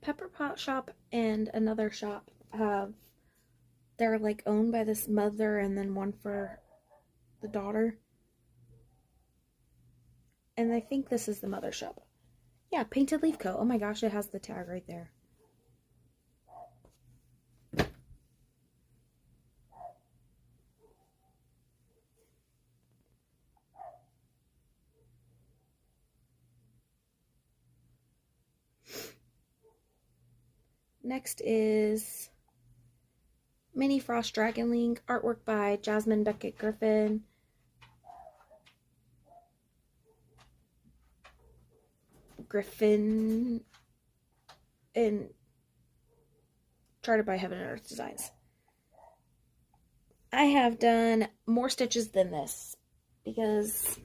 Pepper Pot Shop and another shop they're like owned by this mother and then one for the daughter. And I think this is the mother shop. Yeah, Painted Leaf Co. Oh my gosh, it has the tag right there. Next is Mini Frost Dragon Link, artwork by Jasmine Beckett Griffin. And charted by Heaven and Earth Designs. I have done more stitches than this because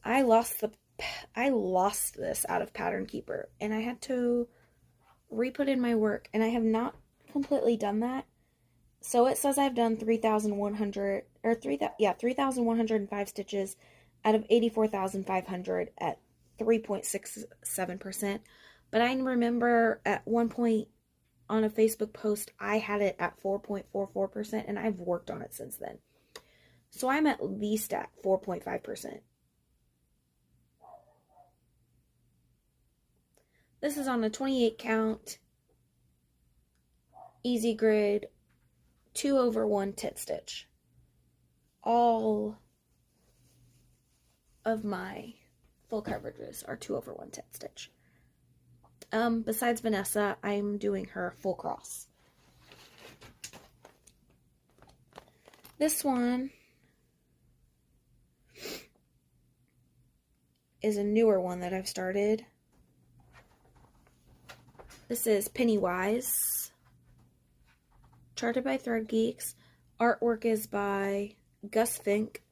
I lost this out of Pattern Keeper and I had to re-put in my work, and I have not completely done that. So it says I've done 3,105 stitches out of 84,500 at 3.67%. But I remember at one point on a Facebook post, I had it at 4.44%, and I've worked on it since then. So I'm at least at 4.5%. This is on a 28 count, easy grid, 2/1 tit stitch. All of my full coverages are 2/1 tit stitch. Besides Vanessa, I'm doing her full cross. This one is a newer one that I've started. This is Pennywise, charted by Thread Geeks. Artwork is by Gus Fink.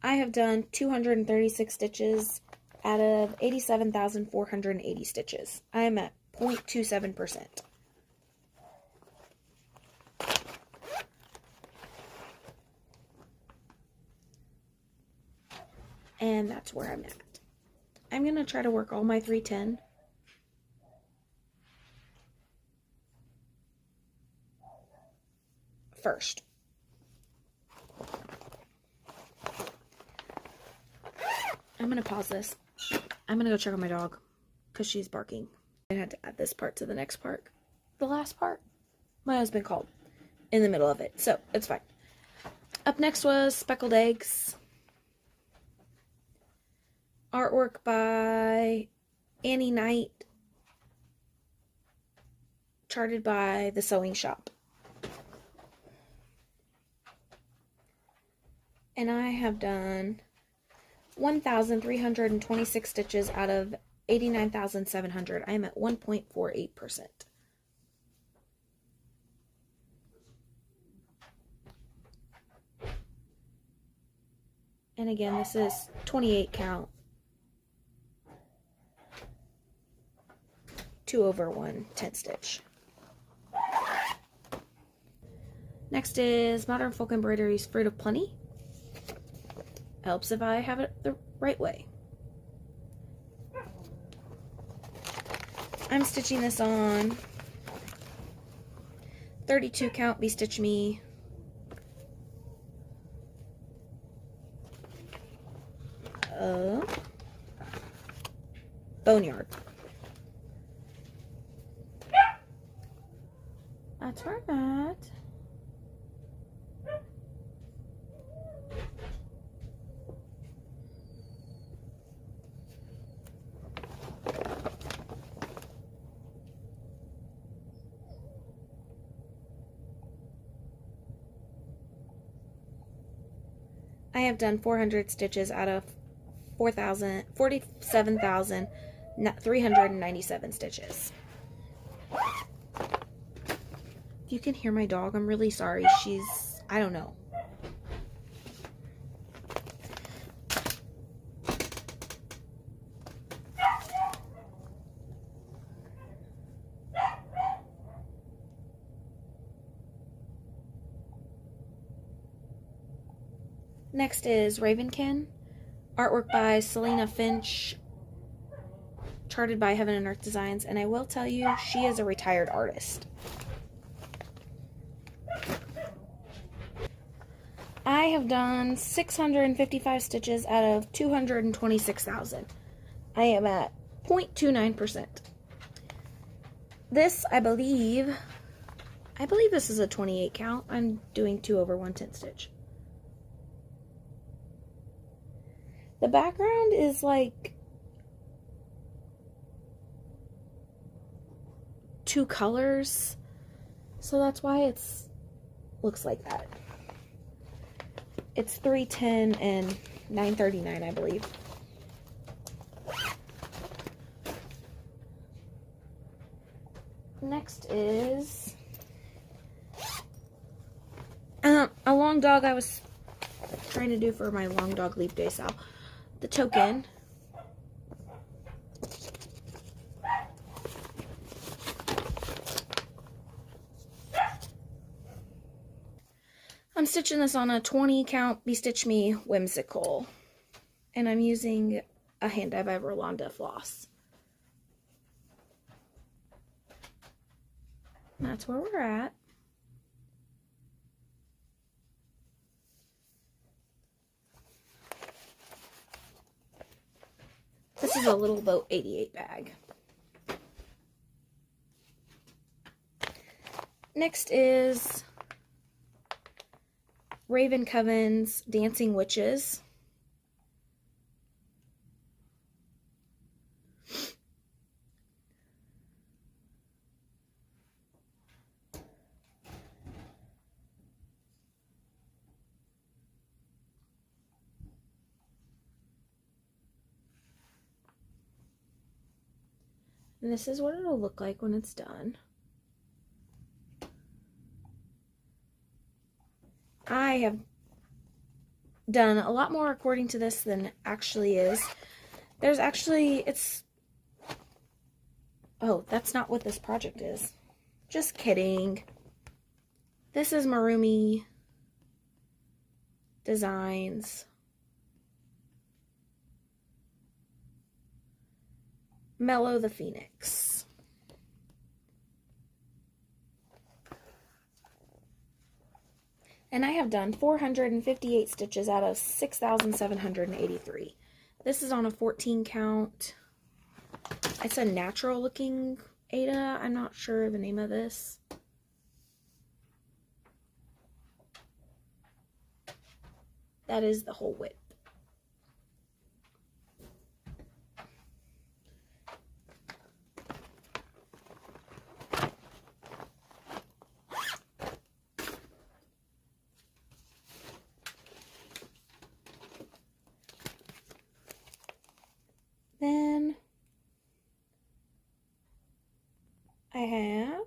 I have done 236 stitches out of 87,480 stitches. I am at 0.27%. And that's where I'm at. I'm going to try to work all my 310. First. I'm going to pause this. I'm going to go check on my dog because she's barking. I had to add this part to the next part. The last part, my husband called in the middle of it, so it's fine. Up next was Speckled Eggs. Artwork by Annie Knight, charted by The Sewing Shop. And I have done 1,326 stitches out of 89,700. I am at 1.48%. And again, this is 28 count, 2/1 tent stitch. Next is Modern Folk Embroidery's Fruit of Plenty. Helps if I have it the right way. I'm stitching this on 32 count Be Stitch Me Boneyard. That's where I'm at. I have done 400 stitches out of 47,397 stitches. If you can hear my dog, I'm really sorry. I don't know. Next is Ravenkin, artwork by Selena Finch, charted by Heaven and Earth Designs, and I will tell you, she is a retired artist. I have done 655 stitches out of 226,000. I am at 0.29%. This, I believe this is a 28 count. I'm doing 2 over 1/10 stitch. The background is like 2 colors, so that's why it's looks like that. It's 310 and 939, I believe. Next is a long dog I was trying to do for my long dog leap day sale. The token. I'm stitching this on a 20 count Be Stitch Me Whimsical, and I'm using a hand dye by Rolanda floss. And that's where we're at. This is a Little Boat 88 bag. Next is Raven Coven's Dancing Witches. And this is what it'll look like when it's done. I have done a lot more according to this than actually is. There's actually, oh, that's not what this project is. Just kidding. This is Marumi Designs. Mellow the Phoenix. And I have done 458 stitches out of 6,783. This is on a 14 count. It's a natural looking Ada. I'm not sure the name of this. That is the whole width. Then I have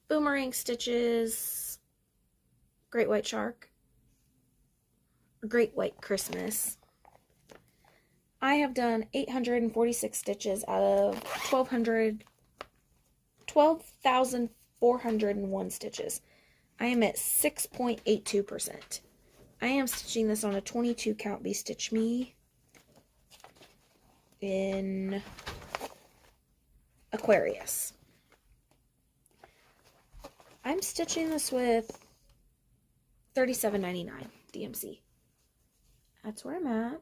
Boomerang Stitches, Great White Shark, Great White Christmas. I have done 846 stitches out of 12,401 stitches. I am at 6.82%. I am stitching this on a 22 count Be Stitch Me in Aquarius. I'm stitching this with $37.99 DMC. That's where I'm at.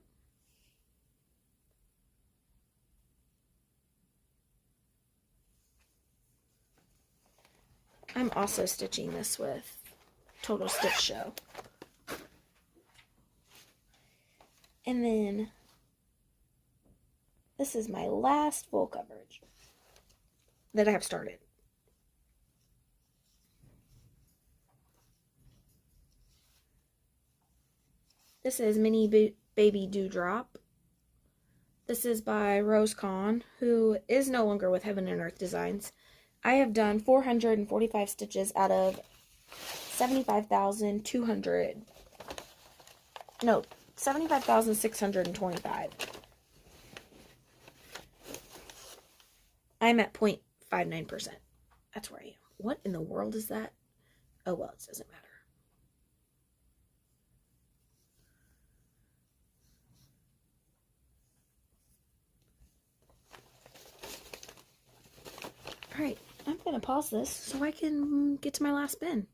also stitching this with Total Stitch Show. And then this is my last full coverage that I have started. This is Mini Baby Dewdrop. This is by Rose Kahn, who is no longer with Heaven and Earth Designs. I have done 445 stitches out of 75,625. I'm at 0.59%. That's where I am. What in the world is that? Oh, well, it doesn't matter. Alright, I'm going to pause this so I can get to my last bin.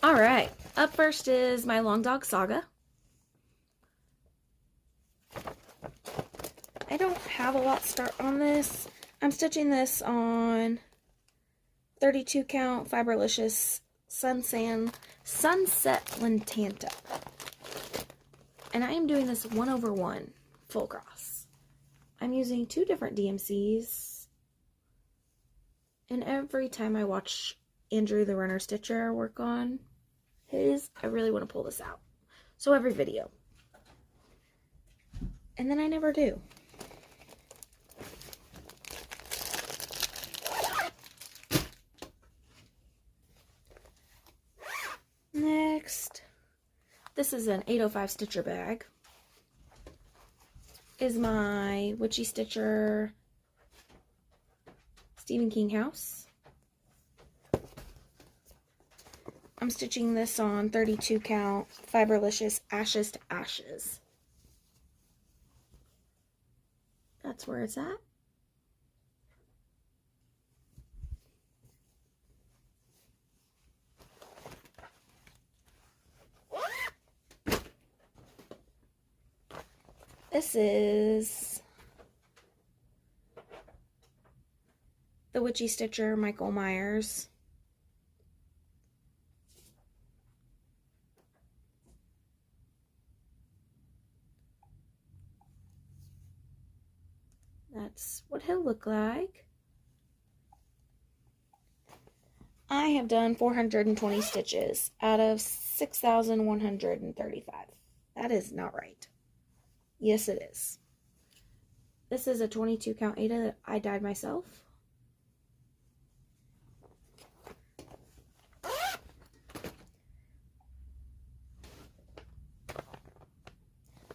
Alright, up first is my Long Dog Saga. I don't have a lot start on this. I'm stitching this on 32 count Fiberlicious Sunset Lantanta. And I am doing this 1/1 full cross. I'm using 2 different DMCs. And every time I watch Andrew the Runner Stitcher work on his, I really want to pull this out. So every video. And then I never do. Next, this is an 805 Stitcher bag. Is my Witchy Stitcher Stephen King house. I'm stitching this on 32 count Fiberlicious Ashes to Ashes. That's where it's at. This is the Witchy Stitcher Michael Myers. That's what he'll look like. I have done 420 stitches out of 6,135. That is not right. Yes, it is. This is a 22 count Ada that I dyed myself.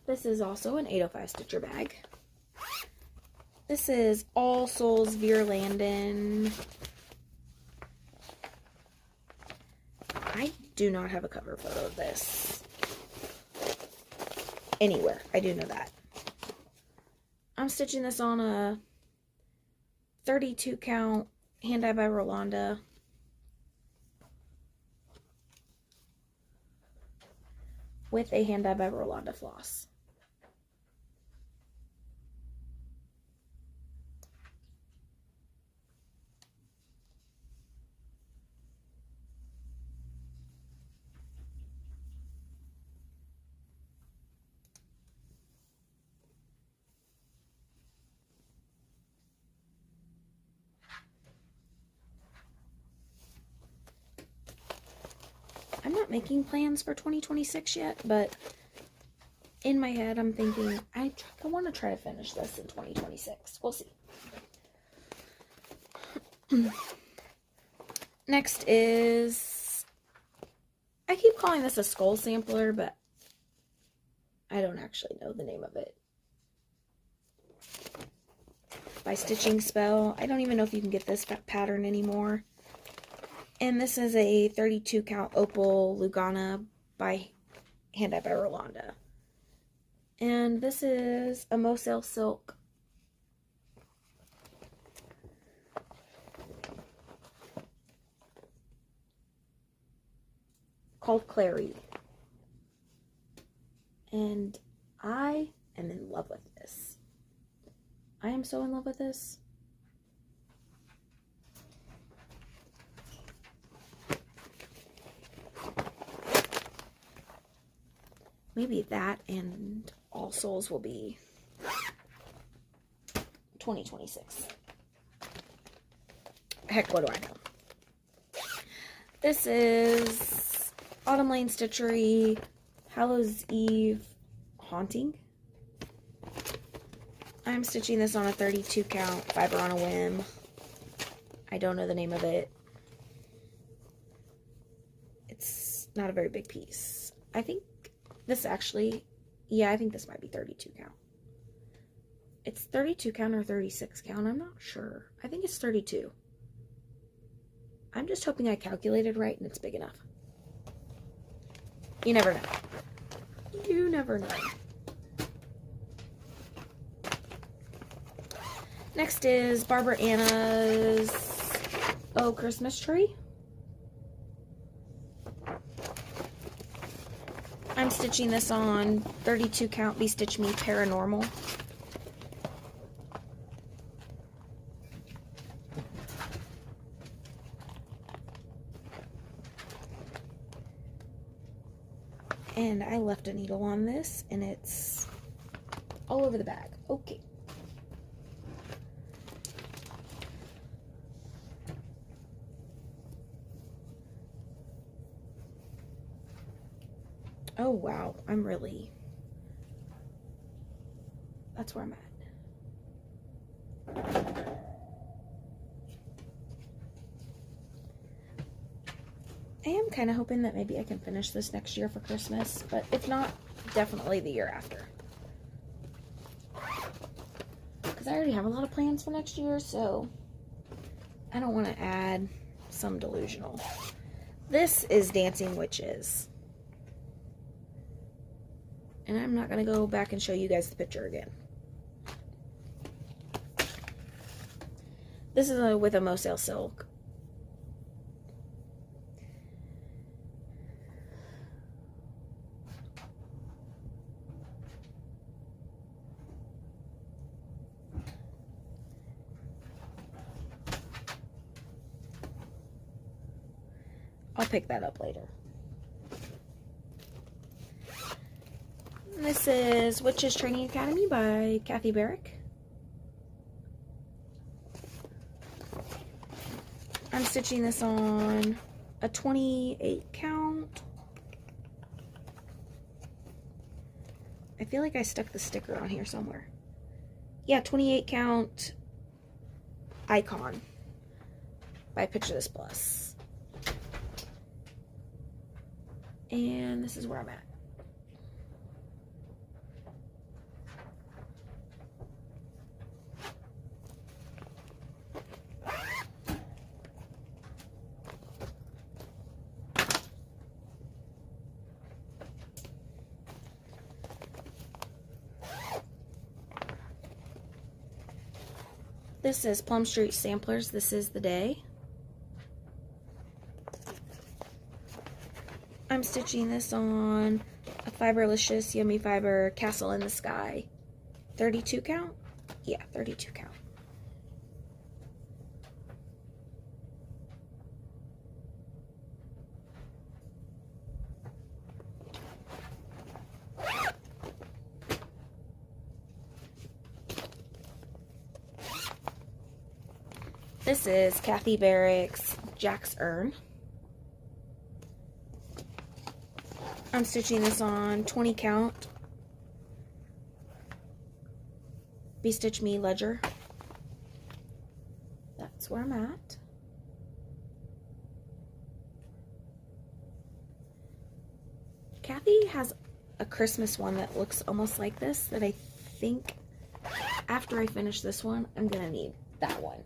This is also an 805 Stitcher bag. This is All Souls Veerlanden. I do not have a cover photo of this anywhere. I do know that. I'm stitching this on a 32 count hand dye by Rolanda. With a hand dye by Rolanda floss. I'm not making plans for 2026 yet, but in my head I'm thinking I want to try to finish this in 2026. We'll see. Next is, I keep calling this a skull sampler, but I don't actually know the name of it. By Stitching Spell. I don't even know if you can get this pattern anymore. And this is a 32 count Opal Lugana by hand dyed by Rolanda. And this is a Moselle Silk called Clary. And I am in love with this. I am so in love with this. maybe that and All Souls will be 2026. Heck, what do I know? This is Autumn Lane Stitchery Hallows Eve Haunting. I'm stitching this on a 32 count fiber on a whim. I don't know the name of it. It's not a very big piece. I think this actually, yeah, I think this might be 32 count. It's 32 count or 36 count, I'm not sure. I think it's 32. I'm just hoping I calculated right and it's big enough. You never know. You never know. Next is Barbara Anna's Oh Christmas Tree. I'm stitching this on 32 count Be Stitch Me Paranormal. And I left a needle on this and it's all over the bag. Okay. Oh wow, that's where I'm at. I am kind of hoping that maybe I can finish this next year for Christmas, but if not, definitely the year after. Because I already have a lot of plans for next year, so I don't want to add some delusional. This is Dancing Witches. And I'm not going to go back and show you guys the picture again. This is with a Moselle silk. I'll pick that up later. This is Witches Training Academy by Kathy Barrick. I'm stitching this on a 28 count. I feel like I stuck the sticker on here somewhere. Yeah, 28 count Icon by Picture This Plus. And this is where I'm at. This is Plum Street Samplers. This is the day. I'm stitching this on a Fiberlicious Yummy Fiber Castle in the Sky. 32 count? Yeah, 32 count. This is Kathy Barrick's Jack's Urn. I'm stitching this on 20 count Be Stitch Me Ledger. That's where I'm at. Kathy has a Christmas one that looks almost like this that I think after I finish this one, I'm gonna need that one.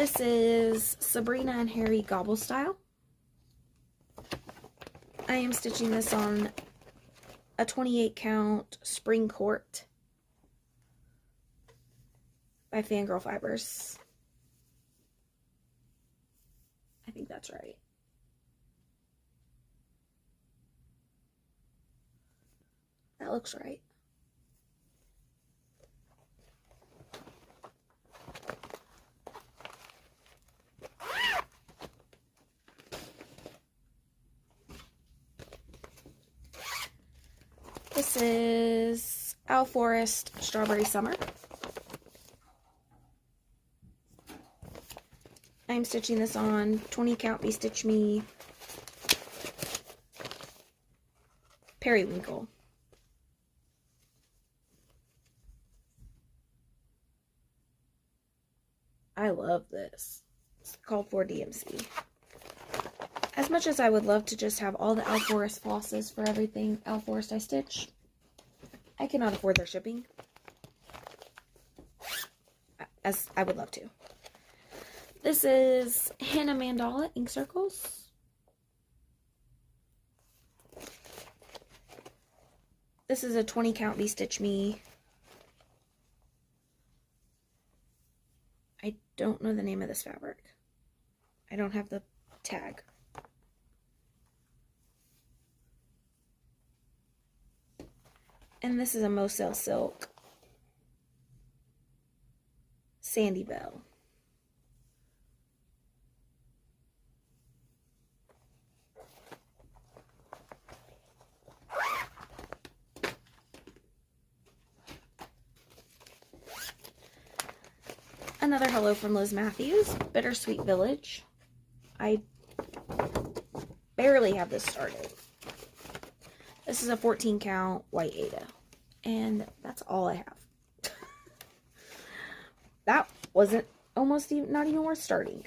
This is Sabrina and Harry Gobble Style. I am stitching this on a 28 count Spring Court by Fangirl Fibers. I think that's right. That looks right. This is Owl Forest Strawberry Summer. I'm stitching this on 20 count Stitch Me Periwinkle. I love this. It's called for DMC. As much as I would love to just have all the Owl Forest flosses for everything Owl Forest I stitch, I cannot afford their shipping, as I would love to. This is Henna Mandala Ink Circles. This is a 20 count Stitch Me. I don't know the name of this fabric. I don't have the tag. And this is a Moselle Silk Sandy Bell. Another hello from Liz Matthews, Bittersweet Village. I barely have this started. This is a 14 count white Ada, and that's all I have. That wasn't almost even, not even worth starting.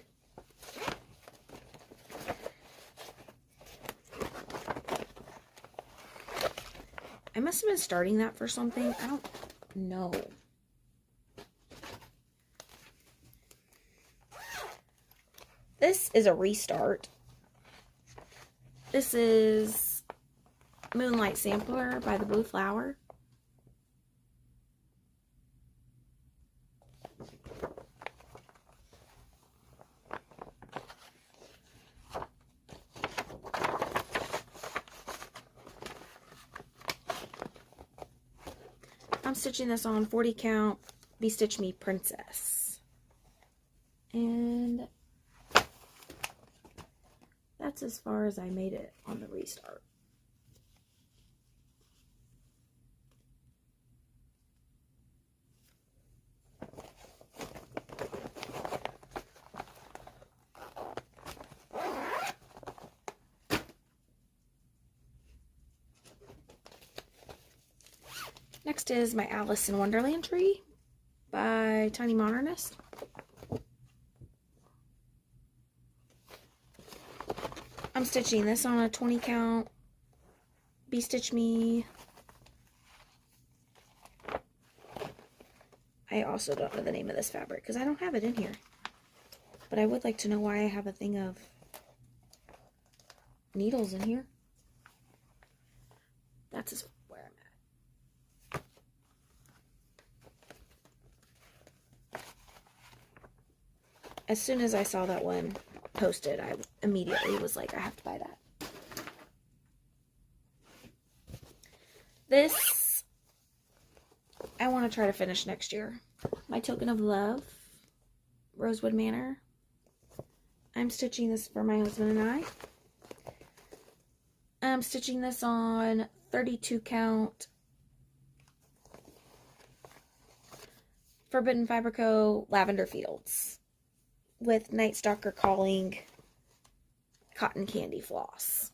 I must have been starting that for something. I don't know. This is a restart. This is Moonlight Sampler by the Blue Flower. I'm stitching this on 40 count Stitch Me Princess. And that's as far as I made it on the restart. Next is my Alice in Wonderland tree by Tiny Modernist. I'm stitching this on a 20 count Stitch Me. I also don't know the name of this fabric because I don't have it in here. But I would like to know why I have a thing of needles in here. That's just where I'm at. As soon as I saw that one posted, I immediately was like, I have to buy that. This, I want to try to finish next year. My Token of Love, Rosewood Manor. I'm stitching this for my husband and I. I'm stitching this on 32 count Forbidden Fiber Co. Lavender Fields with Night Stalker Calling cotton candy floss.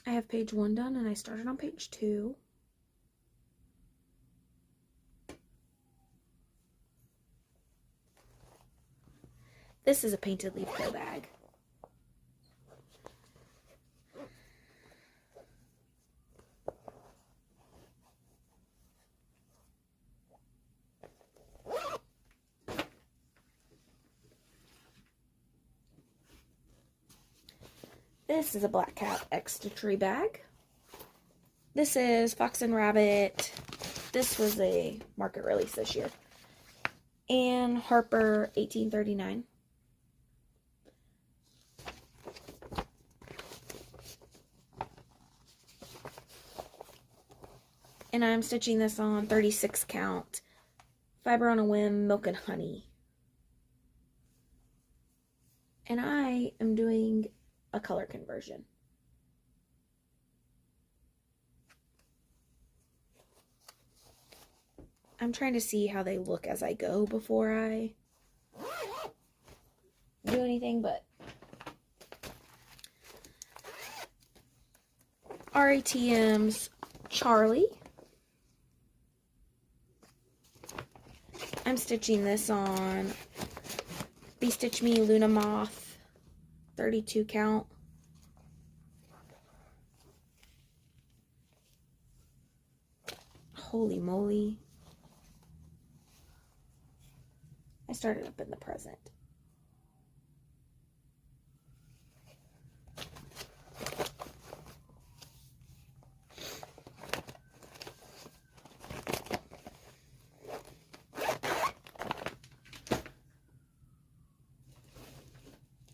I have page 1 done and I started on page 2. This is a Painted Leaf Co. bag. This is a Black Cat Extra Tree bag. This is Fox and Rabbit. This was a market release this year. And Harper 1839. And I'm stitching this on 36 count Fiber on a Whim Milk and Honey. And I am doing a color conversion. I'm trying to see how they look as I go before I do anything, but RATM's Charlie. I'm stitching this on Be Stitch Me Luna Moth 32 count. Holy moly. I started up in the present.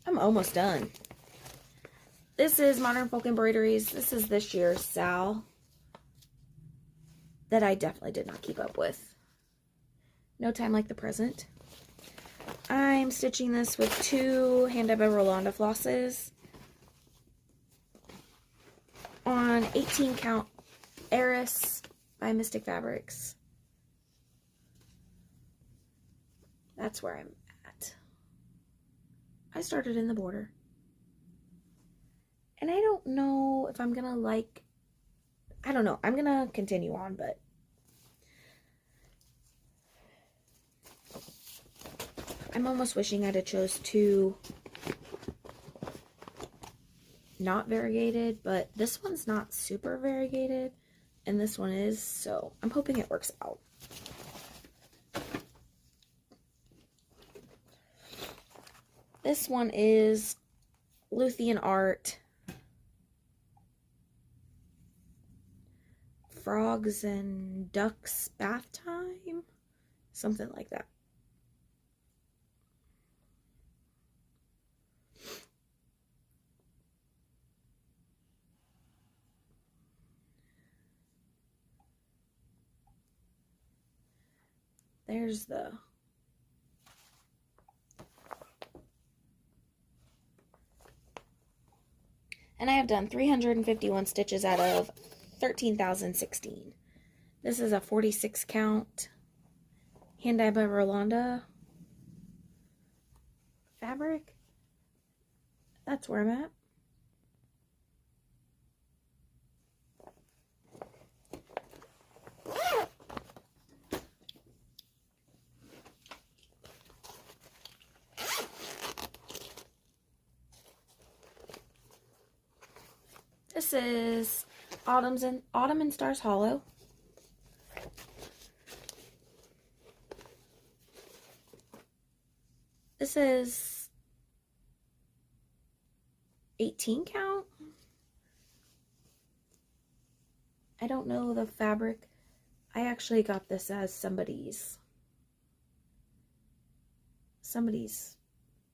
I'm almost done. This is Modern Folk Embroideries. This is this year's Sal that I definitely did not keep up with. No Time Like the Present. I'm stitching this with 2 Hand-Dyed by Rolanda flosses on 18 count Eris by Mystic Fabrics. That's where I'm at. I started in the border. And I don't know if I'm gonna I don't know. I'm gonna continue on, but I'm almost wishing I'd have chose 2 not variegated, but this one's not super variegated, and this one is, so I'm hoping it works out. This one is Luthien Art Frogs and Ducks Bath Time, something like that. There's the and I have done 351 stitches out of 13,016. This is a 46 count Hand-Dyed by Rolanda fabric. That's where I'm at. This is Autumn and Stars Hollow. This is 18 count. I don't know the fabric. I actually got this as somebody's.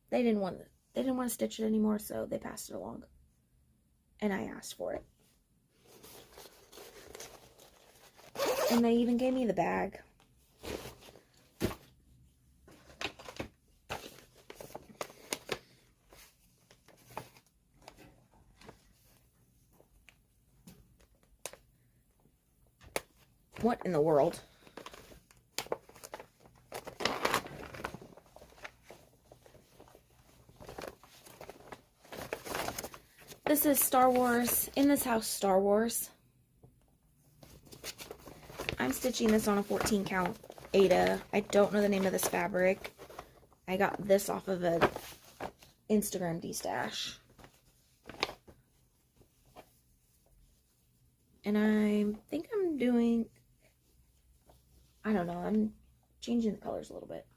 They didn't want to stitch it anymore, so they passed it along. And I asked for it. And they even gave me the bag. What in the world? This is Star Wars, In This House Star Wars. I'm stitching this on a 14 count Ada. I don't know the name of this fabric. I got this off of an Instagram D-stash. And I think I'm doing, I don't know, I'm changing the colors a little bit.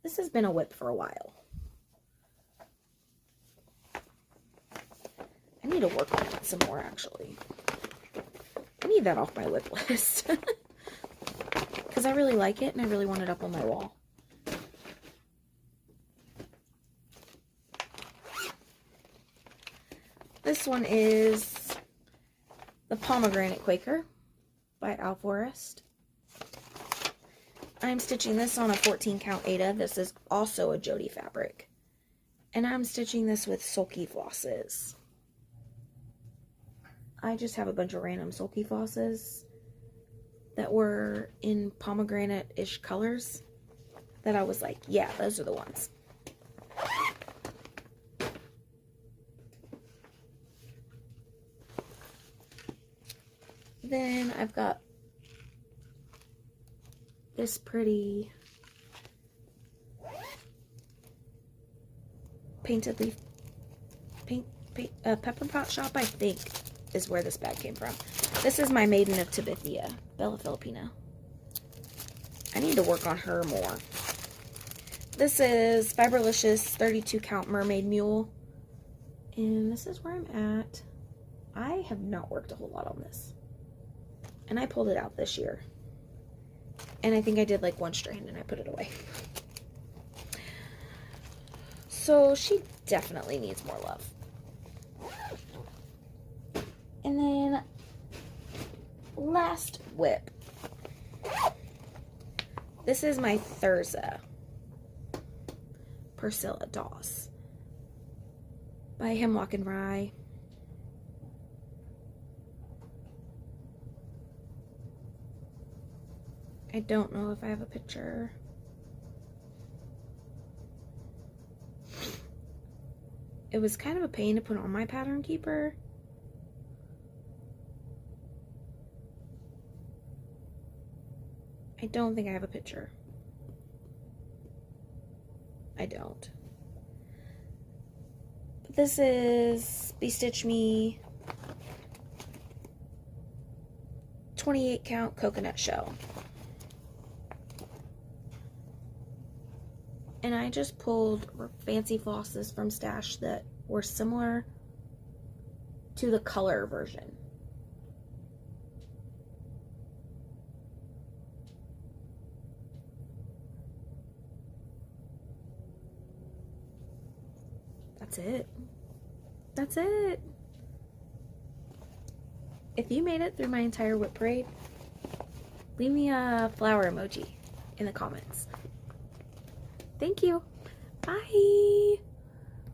This has been a WIP for a while. I need to work on that some more, actually. I need that off my WIP list. Because I really like it, and I really want it up on my wall. This one is The Pomegranate Quaker by Al Forrest. I'm stitching this on a 14 count Aida. This is also a Jody fabric. And I'm stitching this with sulky flosses. I just have a bunch of random sulky flosses that were in pomegranate-ish colors that I was like, yeah, those are the ones. Then I've got this pretty painted leaf pepper pot shop, I think, is where this bag came from. This is my Maiden of Tabithia, Bella Filipina. I need to work on her more. This is Fiberlicious 32 count Mermaid Mule. And this is where I'm at. I have not worked a whole lot on this. And I pulled it out this year. And I think I did like one strand and I put it away. So she definitely needs more love. And then last WIP. This is my Thurza Priscilla Doss by Hemlock and Rye. I don't know if I have a picture. It was kind of a pain to put on my pattern keeper. I don't think I have a picture. I don't. But this is Bestitch Me 28 count coconut shell. And I just pulled fancy flosses from Stash that were similar to the color version. That's it. That's it. If you made it through my entire WIP parade, leave me a flower emoji in the comments. Thank you. Bye.